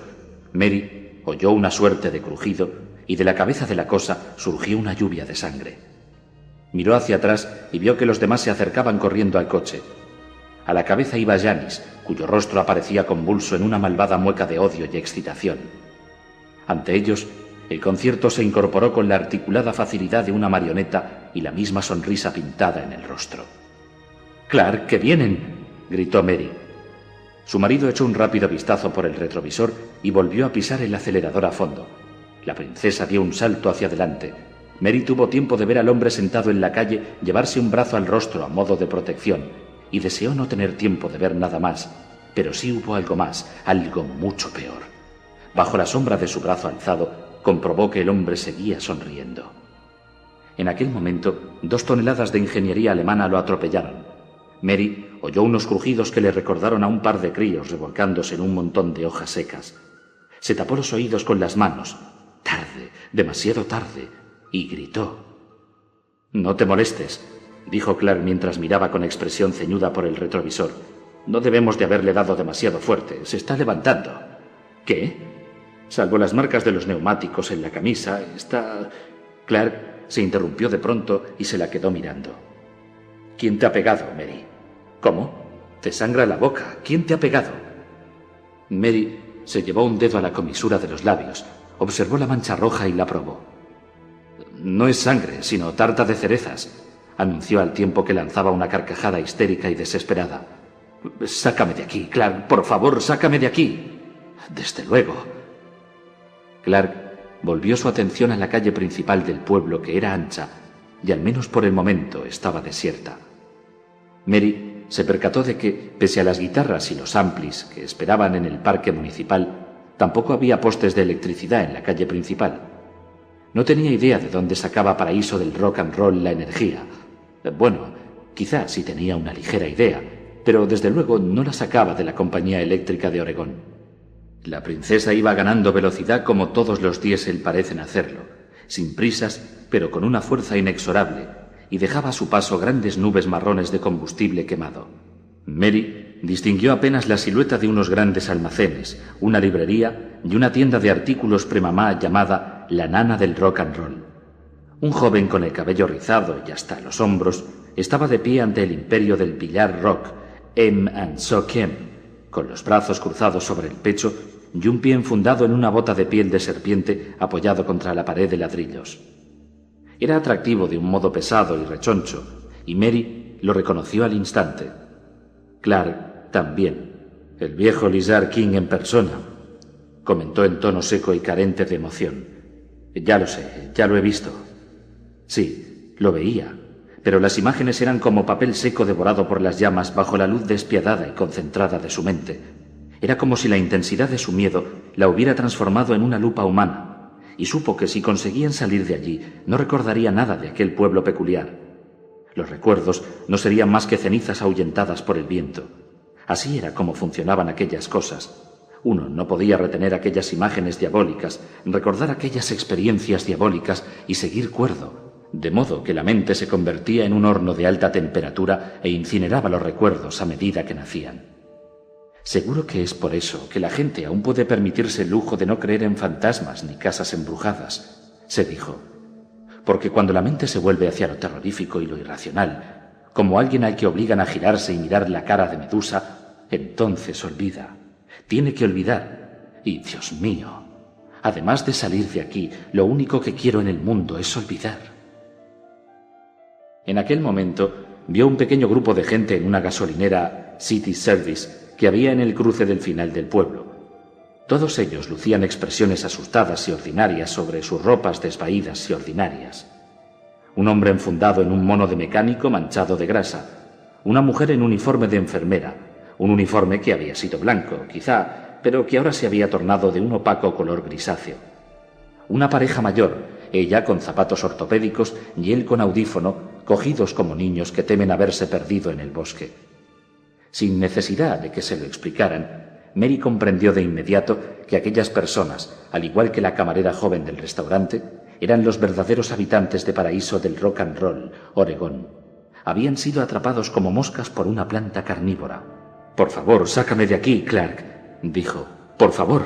Mary oyó una suerte de crujido y de la cabeza de la cosa surgió una lluvia de sangre. Miró hacia atrás y vio que los demás se acercaban corriendo al coche. A la cabeza iba Janice, cuyo rostro aparecía convulso en una malvada mueca de odio y excitación. Ante ellos, el concierto se incorporó con la articulada facilidad de una marioneta y la misma sonrisa pintada en el rostro. «¡Clark, que vienen!», gritó Mary. Su marido echó un rápido vistazo por el retrovisor y volvió a pisar el acelerador a fondo. La princesa dio un salto hacia adelante. Mary tuvo tiempo de ver al hombre sentado en la calle llevarse un brazo al rostro a modo de protección, y deseó no tener tiempo de ver nada más, pero sí hubo algo más, algo mucho peor. Bajo la sombra de su brazo alzado, comprobó que el hombre seguía sonriendo. En aquel momento, 2 toneladas de ingeniería alemana lo atropellaron. Mary oyó unos crujidos que le recordaron a un par de críos revolcándose en un montón de hojas secas. Se tapó los oídos con las manos. Tarde, demasiado tarde, y gritó. «No te molestes», dijo Clark mientras miraba con expresión ceñuda por el retrovisor. «No debemos de haberle dado demasiado fuerte. Se está levantando». «¿Qué?». «Salvo las marcas de los neumáticos en la camisa, está...». Clark se interrumpió de pronto y se la quedó mirando. «¿Quién te ha pegado, Mary?». «¿Cómo? Te sangra la boca. ¿Quién te ha pegado?». Mary se llevó un dedo a la comisura de los labios, observó la mancha roja y la probó. «No es sangre, sino tarta de cerezas», anunció al tiempo que lanzaba una carcajada histérica y desesperada. «Sácame de aquí, Clark, por favor, sácame de aquí». «Desde luego». Clark volvió su atención a la calle principal del pueblo, que era ancha, y al menos por el momento estaba desierta. Mary se percató de que, pese a las guitarras y los amplis que esperaban en el parque municipal, tampoco había postes de electricidad en la calle principal. No tenía idea de dónde sacaba Paraíso del rock and roll la energía. Bueno, quizás sí tenía una ligera idea, pero desde luego no la sacaba de la compañía eléctrica de Oregón. La princesa iba ganando velocidad como todos los diésel parecen hacerlo, sin prisas, pero con una fuerza inexorable, y dejaba a su paso grandes nubes marrones de combustible quemado. Mary distinguió apenas la silueta de unos grandes almacenes, una librería y una tienda de artículos premamá llamada La Nana del Rock and Roll. Un joven con el cabello rizado y hasta los hombros estaba de pie ante el imperio del billar rock, M&So Kem, con los brazos cruzados sobre el pecho y un pie enfundado en una bota de piel de serpiente apoyado contra la pared de ladrillos. Era atractivo de un modo pesado y rechoncho, y Mary lo reconoció al instante. Clark también. «El viejo Lizard King en persona», comentó en tono seco y carente de emoción. «Ya lo sé, ya lo he visto». Sí, lo veía, pero las imágenes eran como papel seco devorado por las llamas bajo la luz despiadada y concentrada de su mente. Era como si la intensidad de su miedo la hubiera transformado en una lupa humana, y supo que si conseguían salir de allí no recordaría nada de aquel pueblo peculiar. Los recuerdos no serían más que cenizas ahuyentadas por el viento. Así era como funcionaban aquellas cosas. Uno no podía retener aquellas imágenes diabólicas, recordar aquellas experiencias diabólicas y seguir cuerdo, de modo que la mente se convertía en un horno de alta temperatura e incineraba los recuerdos a medida que nacían. Seguro que es por eso que la gente aún puede permitirse el lujo de no creer en fantasmas ni casas embrujadas, se dijo. porque cuando la mente se vuelve hacia lo terrorífico y lo irracional, como alguien al que obligan a girarse y mirar la cara de Medusa, entonces olvida. Tiene que olvidar. Y, Dios mío, además de salir de aquí, lo único que quiero en el mundo es olvidar. En aquel momento vio un pequeño grupo de gente en una gasolinera City Service que había en el cruce del final del pueblo. Todos ellos lucían expresiones asustadas y ordinarias sobre sus ropas desvaídas y ordinarias. Un hombre enfundado en un mono de mecánico manchado de grasa, una mujer en uniforme de enfermera, un uniforme que había sido blanco, quizá, pero que ahora se había tornado de un opaco color grisáceo. Una pareja mayor, ella con zapatos ortopédicos y él con audífono, cogidos como niños que temen haberse perdido en el bosque. Sin necesidad de que se lo explicaran, Mary comprendió de inmediato que aquellas personas, al igual que la camarera joven del restaurante, eran los verdaderos habitantes de Paraíso del Rock and Roll, Oregón. Habían sido atrapados como moscas por una planta carnívora. «Por favor, sácame de aquí, Clark», dijo. «Por favor».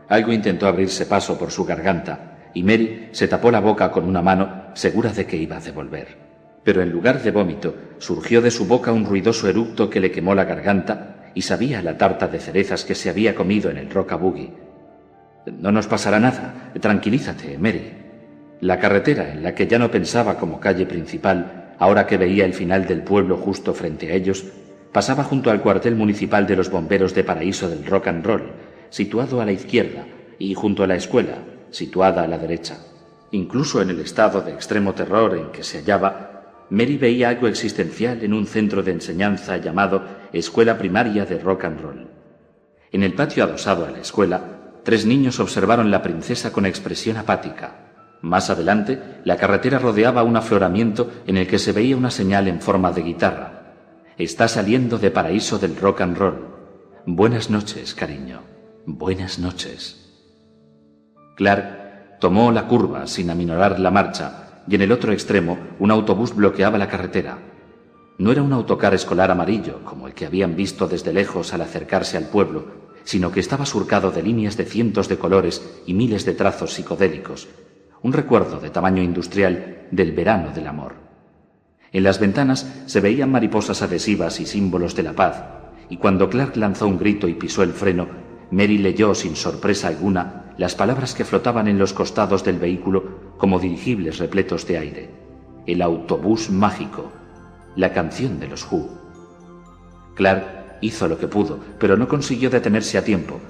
Algo intentó abrirse paso por su garganta, y Mary se tapó la boca con una mano, segura de que iba a devolver. Pero en lugar de vómito, surgió de su boca un ruidoso eructo que le quemó la garganta y sabía a la tarta de cerezas que se había comido en el Rockabuggy. «No nos pasará nada. Tranquilízate, Mary». La carretera, en la que ya no pensaba como calle principal, ahora que veía el final del pueblo justo frente a ellos, pasaba junto al cuartel municipal de los bomberos de Paraíso del Rock and Roll, situado a la izquierda, y junto a la escuela, situada a la derecha. Incluso en el estado de extremo terror en que se hallaba, Mary veía algo existencial en un centro de enseñanza llamado Escuela Primaria de Rock and Roll. En el patio adosado a la escuela, 3 niños observaron la princesa con expresión apática. Más adelante, la carretera rodeaba un afloramiento en el que se veía una señal en forma de guitarra. «Está saliendo de Paraíso del Rock and Roll. Buenas noches, cariño. Buenas noches». Clark tomó la curva sin aminorar la marcha y en el otro extremo un autobús bloqueaba la carretera. No era un autocar escolar amarillo, como el que habían visto desde lejos al acercarse al pueblo, sino que estaba surcado de líneas de cientos de colores y miles de trazos psicodélicos, un recuerdo de tamaño industrial del verano del amor. En las ventanas se veían mariposas adhesivas y símbolos de la paz, y cuando Clark lanzó un grito y pisó el freno, Mary leyó sin sorpresa alguna las palabras que flotaban en los costados del vehículo como dirigibles repletos de aire. El autobús mágico, la canción de los Who. Clark hizo lo que pudo, pero no consiguió detenerse a tiempo.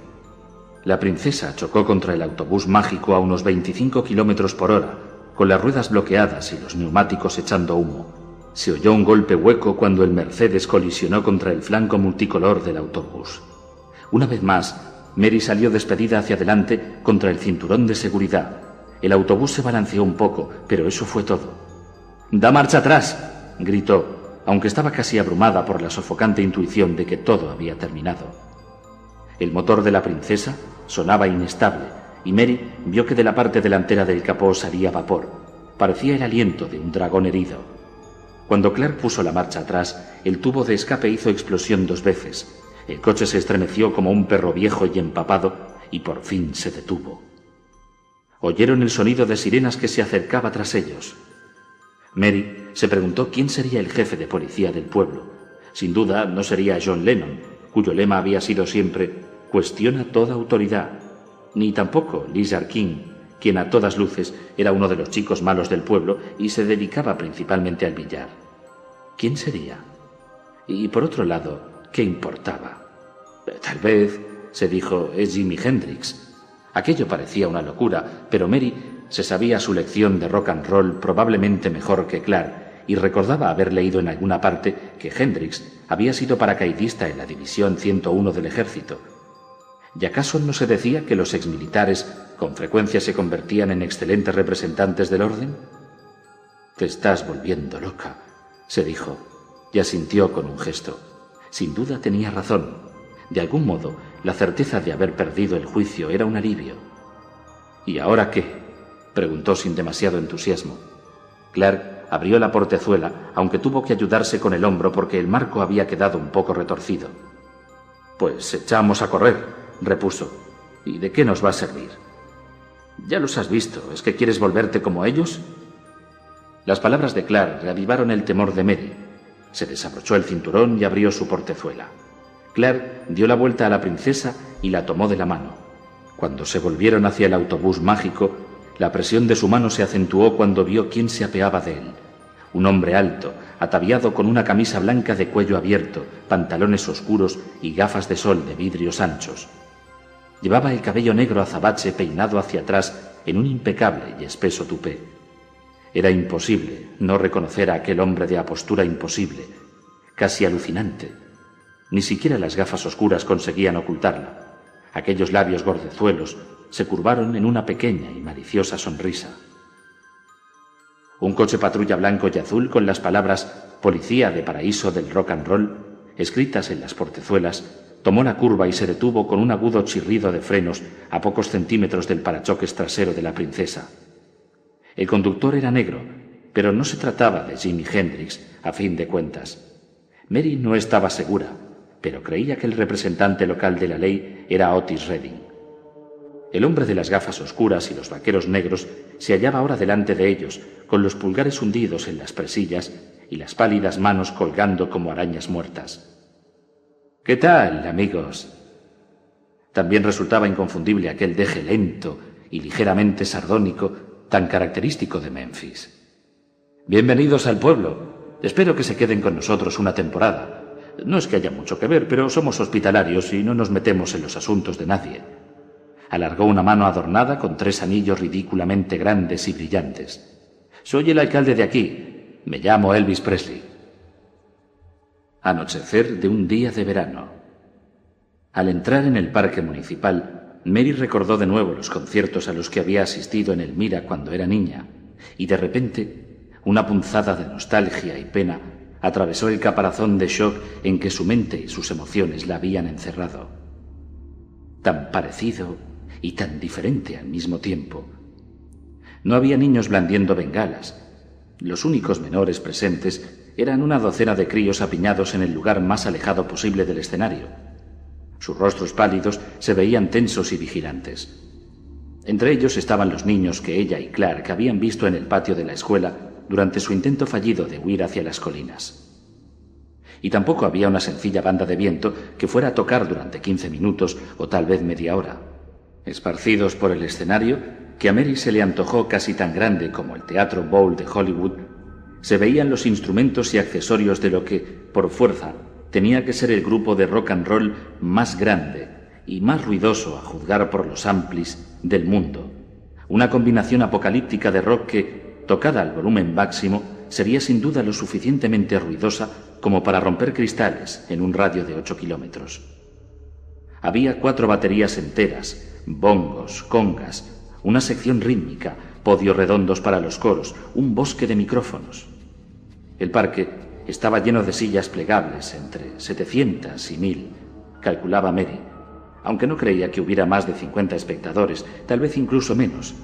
La princesa chocó contra el autobús mágico a unos 25 kilómetros por hora, con las ruedas bloqueadas y los neumáticos echando humo. Se oyó un golpe hueco cuando el Mercedes colisionó contra el flanco multicolor del autobús. Una vez más, Mary salió despedida hacia adelante contra el cinturón de seguridad. El autobús se balanceó un poco, pero eso fue todo. «¡Da marcha atrás!», gritó, aunque estaba casi abrumada por la sofocante intuición de que todo había terminado. El motor de la princesa sonaba inestable y Mary vio que de la parte delantera del capó salía vapor. Parecía el aliento de un dragón herido. Cuando Clark puso la marcha atrás, el tubo de escape hizo explosión 2 veces. El coche se estremeció como un perro viejo y empapado y por fin se detuvo. Oyeron el sonido de sirenas que se acercaba tras ellos. Mary se preguntó quién sería el jefe de policía del pueblo. Sin duda no sería John Lennon, cuyo lema había sido siempre «Cuestiona toda autoridad», ni tampoco Lizard King, quien a todas luces era uno de los chicos malos del pueblo y se dedicaba principalmente al billar. ¿Quién sería? Y por otro lado, ¿qué importaba? Tal vez, se dijo, es Jimi Hendrix. Aquello parecía una locura, pero Mary se sabía su lección de rock and roll probablemente mejor que Clark, y recordaba haber leído en alguna parte que Hendrix había sido paracaidista en la División 101 del Ejército. ¿Y acaso no se decía que los exmilitares con frecuencia se convertían en excelentes representantes del orden? «Te estás volviendo loca», se dijo, y asintió con un gesto. Sin duda tenía razón. De algún modo, la certeza de haber perdido el juicio era un alivio. «¿Y ahora qué?», preguntó sin demasiado entusiasmo. Clark abrió la portezuela, aunque tuvo que ayudarse con el hombro porque el marco había quedado un poco retorcido. «Pues echamos a correr», repuso. «¿Y de qué nos va a servir?» «Ya los has visto. ¿Es que quieres volverte como ellos?» Las palabras de Clark reavivaron el temor de Mary. Se desabrochó el cinturón y abrió su portezuela. Clark dio la vuelta a la princesa y la tomó de la mano. Cuando se volvieron hacia el autobús mágico, la presión de su mano se acentuó cuando vio quién se apeaba de él. Un hombre alto, ataviado con una camisa blanca de cuello abierto, pantalones oscuros y gafas de sol de vidrios anchos. Llevaba el cabello negro azabache peinado hacia atrás en un impecable y espeso tupé. Era imposible no reconocer a aquel hombre de apostura imposible, casi alucinante. Ni siquiera las gafas oscuras conseguían ocultarla. Aquellos labios gordezuelos se curvaron en una pequeña y maliciosa sonrisa. Un coche patrulla blanco y azul con las palabras «Policía de Paraíso del Rock and Roll» escritas en las portezuelas, tomó la curva y se detuvo con un agudo chirrido de frenos a pocos centímetros del parachoques trasero de la princesa. El conductor era negro, pero no se trataba de Jimi Hendrix, a fin de cuentas. Mary no estaba segura, pero creía que el representante local de la ley era Otis Redding. El hombre de las gafas oscuras y los vaqueros negros se hallaba ahora delante de ellos, con los pulgares hundidos en las presillas y las pálidas manos colgando como arañas muertas. «¿Qué tal, amigos?» También resultaba inconfundible aquel deje lento y ligeramente sardónico tan característico de Memphis. «Bienvenidos al pueblo. Espero que se queden con nosotros una temporada. No es que haya mucho que ver, pero somos hospitalarios y no nos metemos en los asuntos de nadie». Alargó una mano adornada con 3 anillos ridículamente grandes y brillantes. «Soy el alcalde de aquí. Me llamo Elvis Presley». Anochecer de un día de verano. Al entrar en el parque municipal, Mary recordó de nuevo los conciertos a los que había asistido en Elmira cuando era niña, y de repente una punzada de nostalgia y pena atravesó el caparazón de shock en que su mente y sus emociones la habían encerrado. Tan parecido y tan diferente al mismo tiempo. No había niños blandiendo bengalas. Los únicos menores presentes eran una docena de críos apiñados en el lugar más alejado posible del escenario. Sus rostros pálidos se veían tensos y vigilantes. Entre ellos estaban los niños que ella y Clark habían visto en el patio de la escuela durante su intento fallido de huir hacia las colinas. Y tampoco había una sencilla banda de viento que fuera a tocar durante 15 minutos o tal vez media hora. Esparcidos por el escenario, que a Mary se le antojó casi tan grande como el Teatro Bowl de Hollywood, se veían los instrumentos y accesorios de lo que, por fuerza, tenía que ser el grupo de rock and roll más grande y más ruidoso, a juzgar por los amplis, del mundo. Una combinación apocalíptica de rock que, tocada al volumen máximo, sería sin duda lo suficientemente ruidosa como para romper cristales en un radio de 8 kilómetros. Había 4 baterías enteras, bongos, congas, una sección rítmica, podios redondos para los coros, un bosque de micrófonos. El parque estaba lleno de sillas plegables, entre 700 y 1000, calculaba Mary, aunque no creía que hubiera más de 50 espectadores, tal vez incluso menos.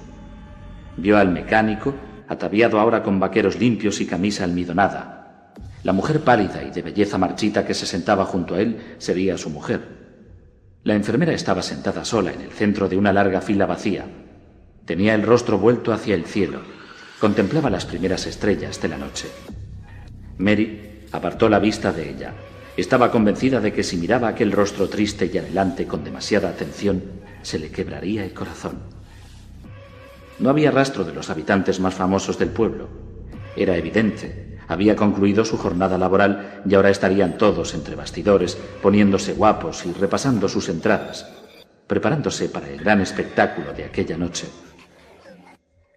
Vio al mecánico, ataviado ahora con vaqueros limpios y camisa almidonada. La mujer pálida y de belleza marchita que se sentaba junto a él sería su mujer. La enfermera estaba sentada sola en el centro de una larga fila vacía. Tenía el rostro vuelto hacia el cielo. Contemplaba las primeras estrellas de la noche. Mary apartó la vista de ella. Estaba convencida de que si miraba aquel rostro triste y anhelante con demasiada atención, se le quebraría el corazón. No había rastro de los habitantes más famosos del pueblo. Era evidente. Había concluido su jornada laboral y ahora estarían todos entre bastidores, poniéndose guapos y repasando sus entradas, preparándose para el gran espectáculo de aquella noche.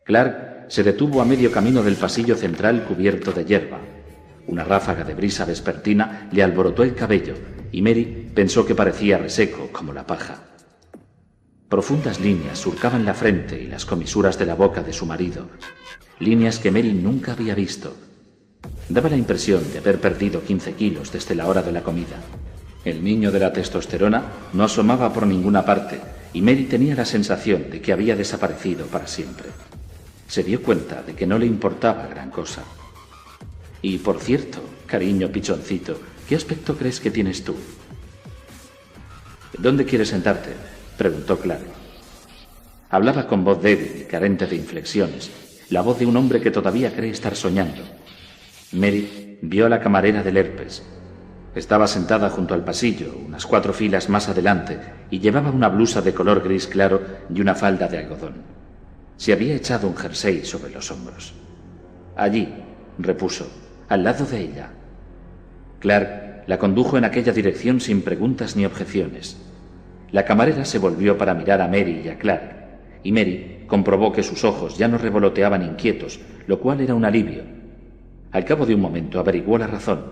Clark se detuvo a medio camino del pasillo central cubierto de hierba. Una ráfaga de brisa vespertina le alborotó el cabello y Mary pensó que parecía reseco como la paja. Profundas líneas surcaban la frente y las comisuras de la boca de su marido, líneas que Mary nunca había visto. Daba la impresión de haber perdido 15 kilos desde la hora de la comida. El niño de la testosterona no asomaba por ninguna parte y Mary tenía la sensación de que había desaparecido para siempre. Se dio cuenta de que no le importaba gran cosa. Y, por cierto, cariño pichoncito, ¿qué aspecto crees que tienes tú? ¿Dónde quieres sentarte?, preguntó Clark. Hablaba con voz débil y carente de inflexiones, la voz de un hombre que todavía cree estar soñando. Mary vio a la camarera del Herpes. Estaba sentada junto al pasillo, unas 4 filas más adelante, y llevaba una blusa de color gris claro y una falda de algodón. Se había echado un jersey sobre los hombros. Allí, repuso, al lado de ella. Clark la condujo en aquella dirección sin preguntas ni objeciones. La camarera se volvió para mirar a Mary y a Clark, y Mary comprobó que sus ojos ya no revoloteaban inquietos, lo cual era un alivio. Al cabo de un momento averiguó la razón.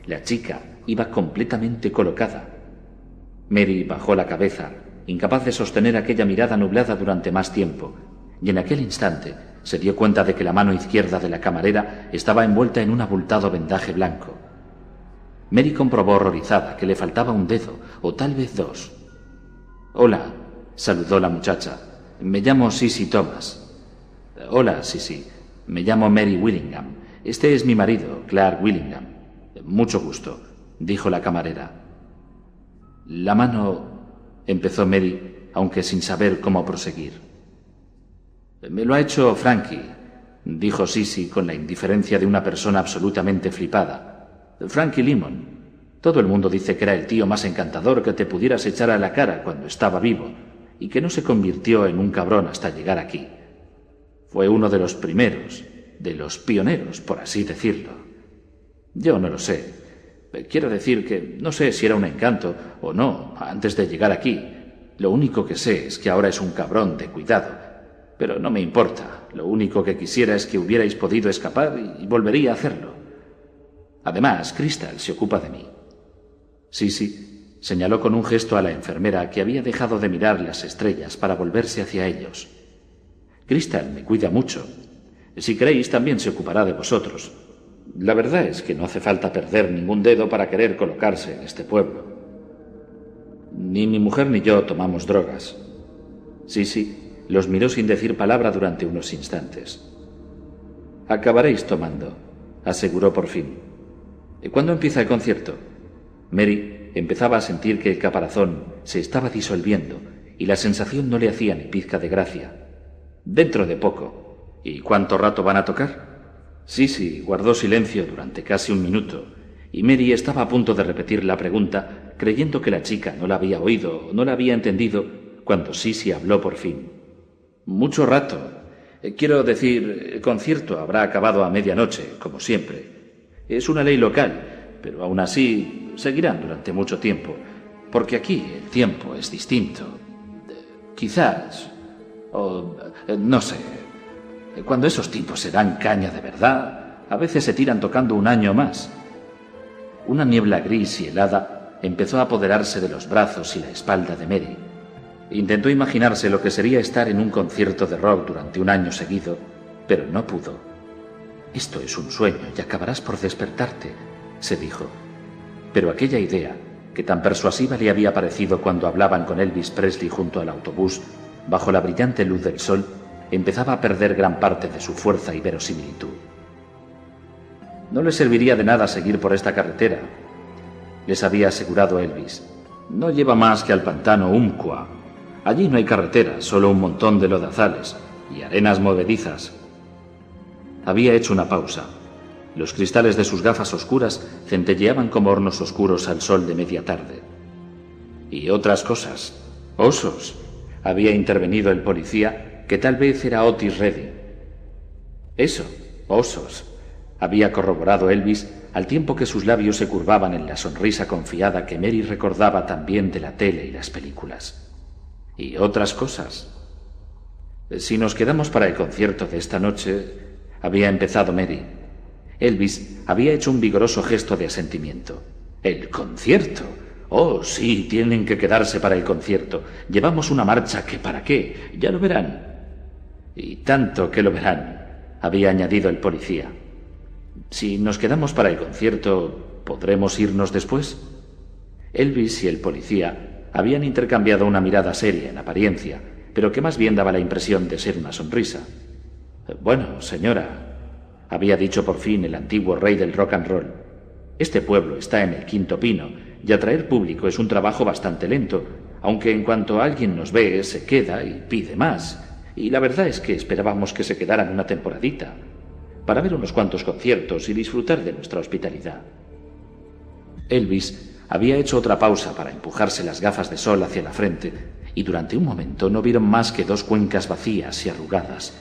La chica iba completamente colocada. Mary bajó la cabeza, incapaz de sostener aquella mirada nublada durante más tiempo, y en aquel instante se dio cuenta de que la mano izquierda de la camarera estaba envuelta en un abultado vendaje blanco. Mary comprobó horrorizada que le faltaba un dedo, o tal vez 2. «Hola», saludó la muchacha. «Me llamo Sissy Thomas». «Hola, Sissy. Me llamo Mary Willingham. Este es mi marido, Clark Willingham». «Mucho gusto», dijo la camarera. «La mano», empezó Mary, aunque sin saber cómo proseguir. «Me lo ha hecho Frankie», dijo Sissy con la indiferencia de una persona absolutamente flipada. «Frankie Lemon. Todo el mundo dice que era el tío más encantador que te pudieras echar a la cara cuando estaba vivo, y que no se convirtió en un cabrón hasta llegar aquí. Fue uno de los primeros, de los pioneros, por así decirlo. Yo no lo sé. Quiero decir que no sé si era un encanto o no antes de llegar aquí. Lo único que sé es que ahora es un cabrón de cuidado. Pero no me importa. Lo único que quisiera es que hubierais podido escapar y volvería a hacerlo. Además, Crystal se ocupa de mí». Sissy señaló con un gesto a la enfermera, que había dejado de mirar las estrellas para volverse hacia ellos. «Crystal me cuida mucho. Si queréis, también se ocupará de vosotros. La verdad es que no hace falta perder ningún dedo para querer colocarse en este pueblo. Ni mi mujer ni yo tomamos drogas». Sissy los miró sin decir palabra durante unos instantes. «Acabaréis tomando», aseguró por fin. «¿Cuándo empieza el concierto?» Mary empezaba a sentir que el caparazón se estaba disolviendo y la sensación no le hacía ni pizca de gracia. «Dentro de poco». «¿Y cuánto rato van a tocar?» Sissy guardó silencio durante casi un minuto, y Mary estaba a punto de repetir la pregunta, creyendo que la chica no la había oído o no la había entendido, cuando Sissy habló por fin. «Mucho rato. Quiero decir, el concierto habrá acabado a medianoche, como siempre. Es una ley local, pero aún así seguirán durante mucho tiempo, porque aquí el tiempo es distinto. Quizás, o no sé, cuando esos tipos se dan caña de verdad, a veces se tiran tocando un año más». Una niebla gris y helada empezó a apoderarse de los brazos y la espalda de Mary. Intentó imaginarse lo que sería estar en un concierto de rock durante un año seguido, pero no pudo. «Esto es un sueño y acabarás por despertarte», se dijo. Pero aquella idea, que tan persuasiva le había parecido cuando hablaban con Elvis Presley junto al autobús, bajo la brillante luz del sol, empezaba a perder gran parte de su fuerza y verosimilitud. «No les serviría de nada seguir por esta carretera», les había asegurado Elvis. «No lleva más que al pantano Umpqua. Allí no hay carretera, solo un montón de lodazales y arenas movedizas». Había hecho una pausa. Los cristales de sus gafas oscuras centelleaban como hornos oscuros al sol de media tarde. «Y otras cosas. Osos», había intervenido el policía, que tal vez era Otis Redding. «Eso, osos», había corroborado Elvis, al tiempo que sus labios se curvaban en la sonrisa confiada que Mary recordaba también de la tele y las películas. «Y otras cosas. Si nos quedamos para el concierto de esta noche», había empezado Mary. Elvis había hecho un vigoroso gesto de asentimiento. «¿El concierto? Oh, sí, tienen que quedarse para el concierto. Llevamos una marcha que ¿para qué? Ya lo verán». «Y tanto que lo verán», había añadido el policía. «Si nos quedamos para el concierto, ¿podremos irnos después?» Elvis y el policía habían intercambiado una mirada seria en apariencia, pero que más bien daba la impresión de ser una sonrisa. «Bueno, señora», había dicho por fin el antiguo rey del rock and roll, «este pueblo está en el quinto pino y atraer público es un trabajo bastante lento, aunque en cuanto alguien nos ve se queda y pide más, y la verdad es que esperábamos que se quedaran una temporadita, para ver unos cuantos conciertos y disfrutar de nuestra hospitalidad. Elvis había hecho otra pausa para empujarse las gafas de sol hacia la frente, y durante un momento no vieron más que dos cuencas vacías y arrugadas.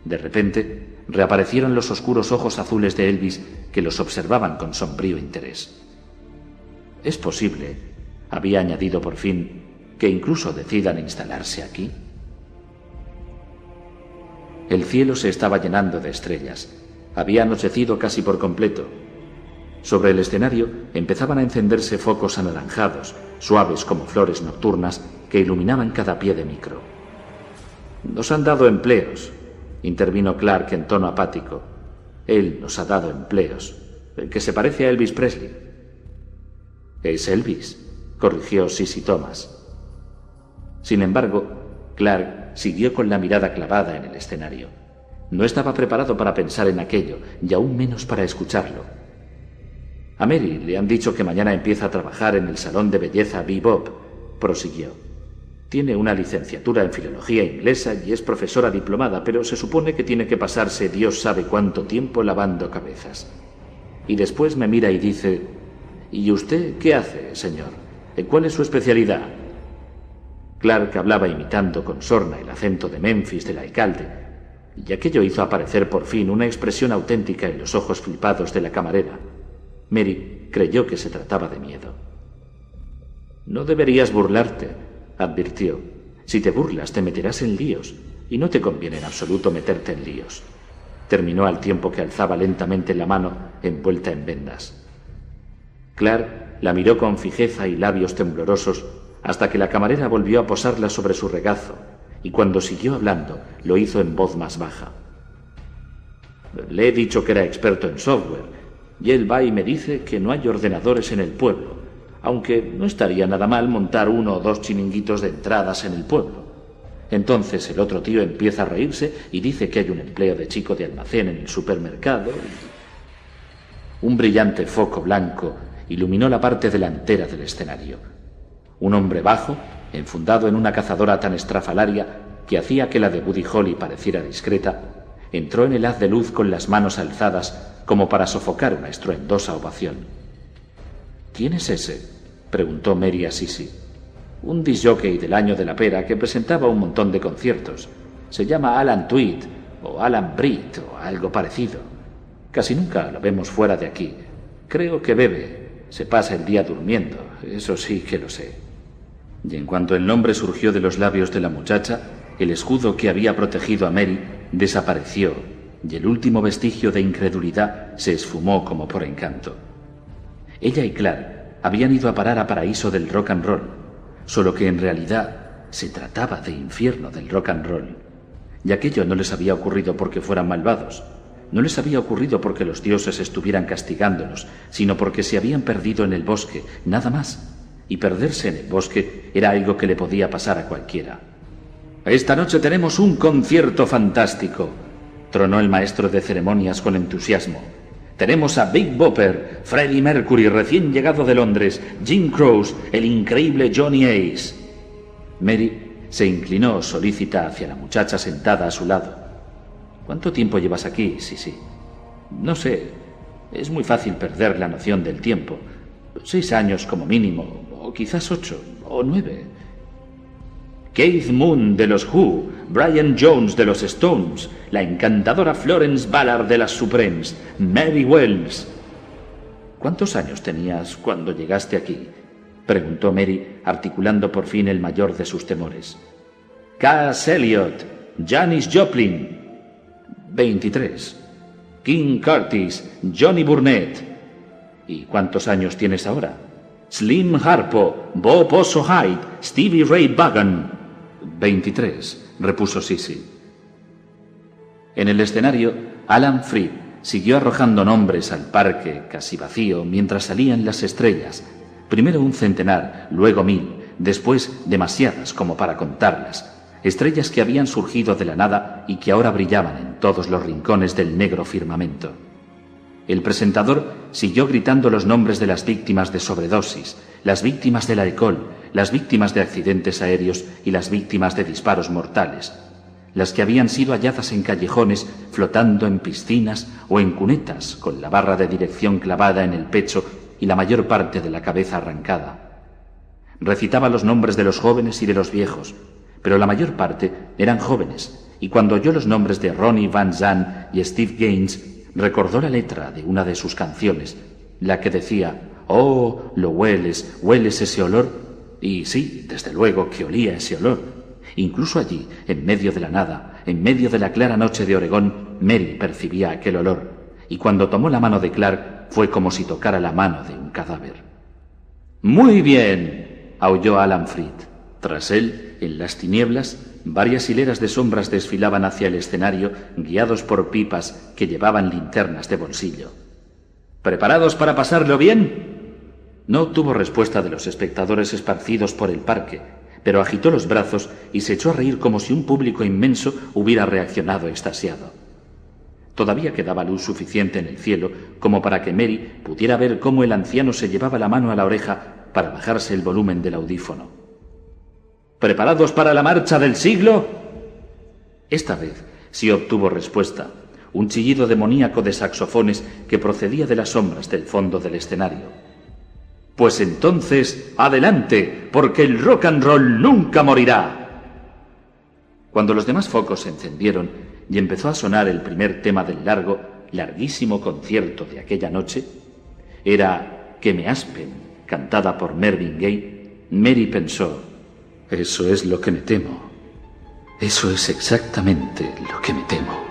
De repente, reaparecieron los oscuros ojos azules de Elvis, que los observaban con sombrío interés. «Es posible», había añadido por fin, «que incluso decidan instalarse aquí». El cielo se estaba llenando de estrellas. Había anochecido casi por completo. Sobre el escenario empezaban a encenderse focos anaranjados, suaves como flores nocturnas, que iluminaban cada pie de micro. «Nos han dado empleos», intervino Clark en tono apático. «Él nos ha dado empleos. El que se parece a Elvis Presley». «Es Elvis», corrigió Sissy Thomas. Sin embargo, Clark siguió con la mirada clavada en el escenario. No estaba preparado para pensar en aquello, y aún menos para escucharlo. «A Mary le han dicho que mañana empieza a trabajar en el salón de belleza Bebop», prosiguió. «Tiene una licenciatura en filología inglesa y es profesora diplomada, pero se supone que tiene que pasarse Dios sabe cuánto tiempo lavando cabezas. Y después me mira y dice: ¿y usted qué hace, señor? ¿Cuál es su especialidad?» Clark hablaba imitando con sorna el acento de Memphis del alcalde, y aquello hizo aparecer por fin una expresión auténtica en los ojos flipados de la camarera. Mary creyó que se trataba de miedo. «No deberías burlarte», advirtió. «Si te burlas te meterás en líos, y no te conviene en absoluto meterte en líos». Terminó al tiempo que alzaba lentamente la mano envuelta en vendas. Clark la miró con fijeza y labios temblorosos hasta que la camarera volvió a posarla sobre su regazo, y cuando siguió hablando lo hizo en voz más baja. «Le he dicho que era experto en software, y él va y me dice que no hay ordenadores en el pueblo, aunque no estaría nada mal montar 1 o 2 chiringuitos de entradas en el pueblo. Entonces el otro tío empieza a reírse y dice que hay un empleo de chico de almacén en el supermercado y...». Un brillante foco blanco iluminó la parte delantera del escenario. Un hombre bajo, enfundado en una cazadora tan estrafalaria que hacía que la de Buddy Holly pareciera discreta, entró en el haz de luz con las manos alzadas como para sofocar una estruendosa ovación. «¿Quién es ese?», preguntó Mary a Sissy. «Un disc-jockey del año de la pera que presentaba un montón de conciertos. Se llama Alan Tweed o Alan Britt o algo parecido. Casi nunca lo vemos fuera de aquí. Creo que bebe. Se pasa el día durmiendo, eso sí que lo sé». Y en cuanto el nombre surgió de los labios de la muchacha, el escudo que había protegido a Mary desapareció, y el último vestigio de incredulidad se esfumó como por encanto. Ella y Clark habían ido a parar a paraíso del rock and roll, solo que en realidad se trataba de infierno del rock and roll. Y aquello no les había ocurrido porque fueran malvados, no les había ocurrido porque los dioses estuvieran castigándolos, sino porque se habían perdido en el bosque, nada más. Y perderse en el bosque era algo que le podía pasar a cualquiera. «Esta noche tenemos un concierto fantástico», tronó el maestro de ceremonias con entusiasmo. «Tenemos a Big Bopper, Freddie Mercury recién llegado de Londres, Jim Croce, el increíble Johnny Ace». Mary se inclinó solícita hacia la muchacha sentada a su lado. «¿Cuánto tiempo llevas aquí, Sissy?» «No sé. Es muy fácil perder la noción del tiempo. 6 años como mínimo, o quizás 8 o 9. Keith Moon de los Who, Brian Jones de los Stones, la encantadora Florence Ballard de las Supremes, Mary Wells». «¿Cuántos años tenías cuando llegaste aquí?», preguntó Mary, articulando por fin el mayor de sus temores. «Cass Elliot, Janis Joplin». «23. King Curtis, Johnny Burnett». «¿Y cuántos años tienes ahora?». «Slim Harpo, Bob Oso Hyde, Stevie Ray Vaughan». «23», repuso Sissy. En el escenario, Alan Freed siguió arrojando nombres al parque casi vacío mientras salían las estrellas, primero 100, luego 1000, después demasiadas como para contarlas, estrellas que habían surgido de la nada y que ahora brillaban en todos los rincones del negro firmamento. El presentador siguió gritando los nombres de las víctimas de sobredosis, las víctimas del alcohol, las víctimas de accidentes aéreos y las víctimas de disparos mortales. las que habían sido halladas en callejones, flotando en piscinas o en cunetas, con la barra de dirección clavada en el pecho y la mayor parte de la cabeza arrancada. Recitaba los nombres de los jóvenes y de los viejos, pero la mayor parte eran jóvenes, y cuando oyó los nombres de Ronnie Van Zant y Steve Gaines, recordó la letra de una de sus canciones, la que decía: «Oh, lo hueles, hueles ese olor». Y sí, desde luego que olía ese olor. Incluso allí, en medio de la nada, en medio de la clara noche de Oregón, Mary percibía aquel olor, y cuando tomó la mano de Clark fue como si tocara la mano de un cadáver. «Muy bien», aulló Alan Freed. Tras él, en las tinieblas, varias hileras de sombras desfilaban hacia el escenario, guiados por pipas que llevaban linternas de bolsillo. «¿Preparados para pasarlo bien?» No obtuvo respuesta de los espectadores esparcidos por el parque, pero agitó los brazos y se echó a reír como si un público inmenso hubiera reaccionado extasiado. Todavía quedaba luz suficiente en el cielo como para que Mary pudiera ver cómo el anciano se llevaba la mano a la oreja para bajarse el volumen del audífono. «¿Preparados para la marcha del siglo?» Esta vez sí obtuvo respuesta, un chillido demoníaco de saxofones que procedía de las sombras del fondo del escenario. «Pues entonces, adelante, porque el rock and roll nunca morirá». Cuando los demás focos se encendieron y empezó a sonar el primer tema del larguísimo concierto de aquella noche, era «Que me aspen», cantada por Marvin Gaye, Mary pensó: «Eso es lo que me temo. Eso es exactamente lo que me temo».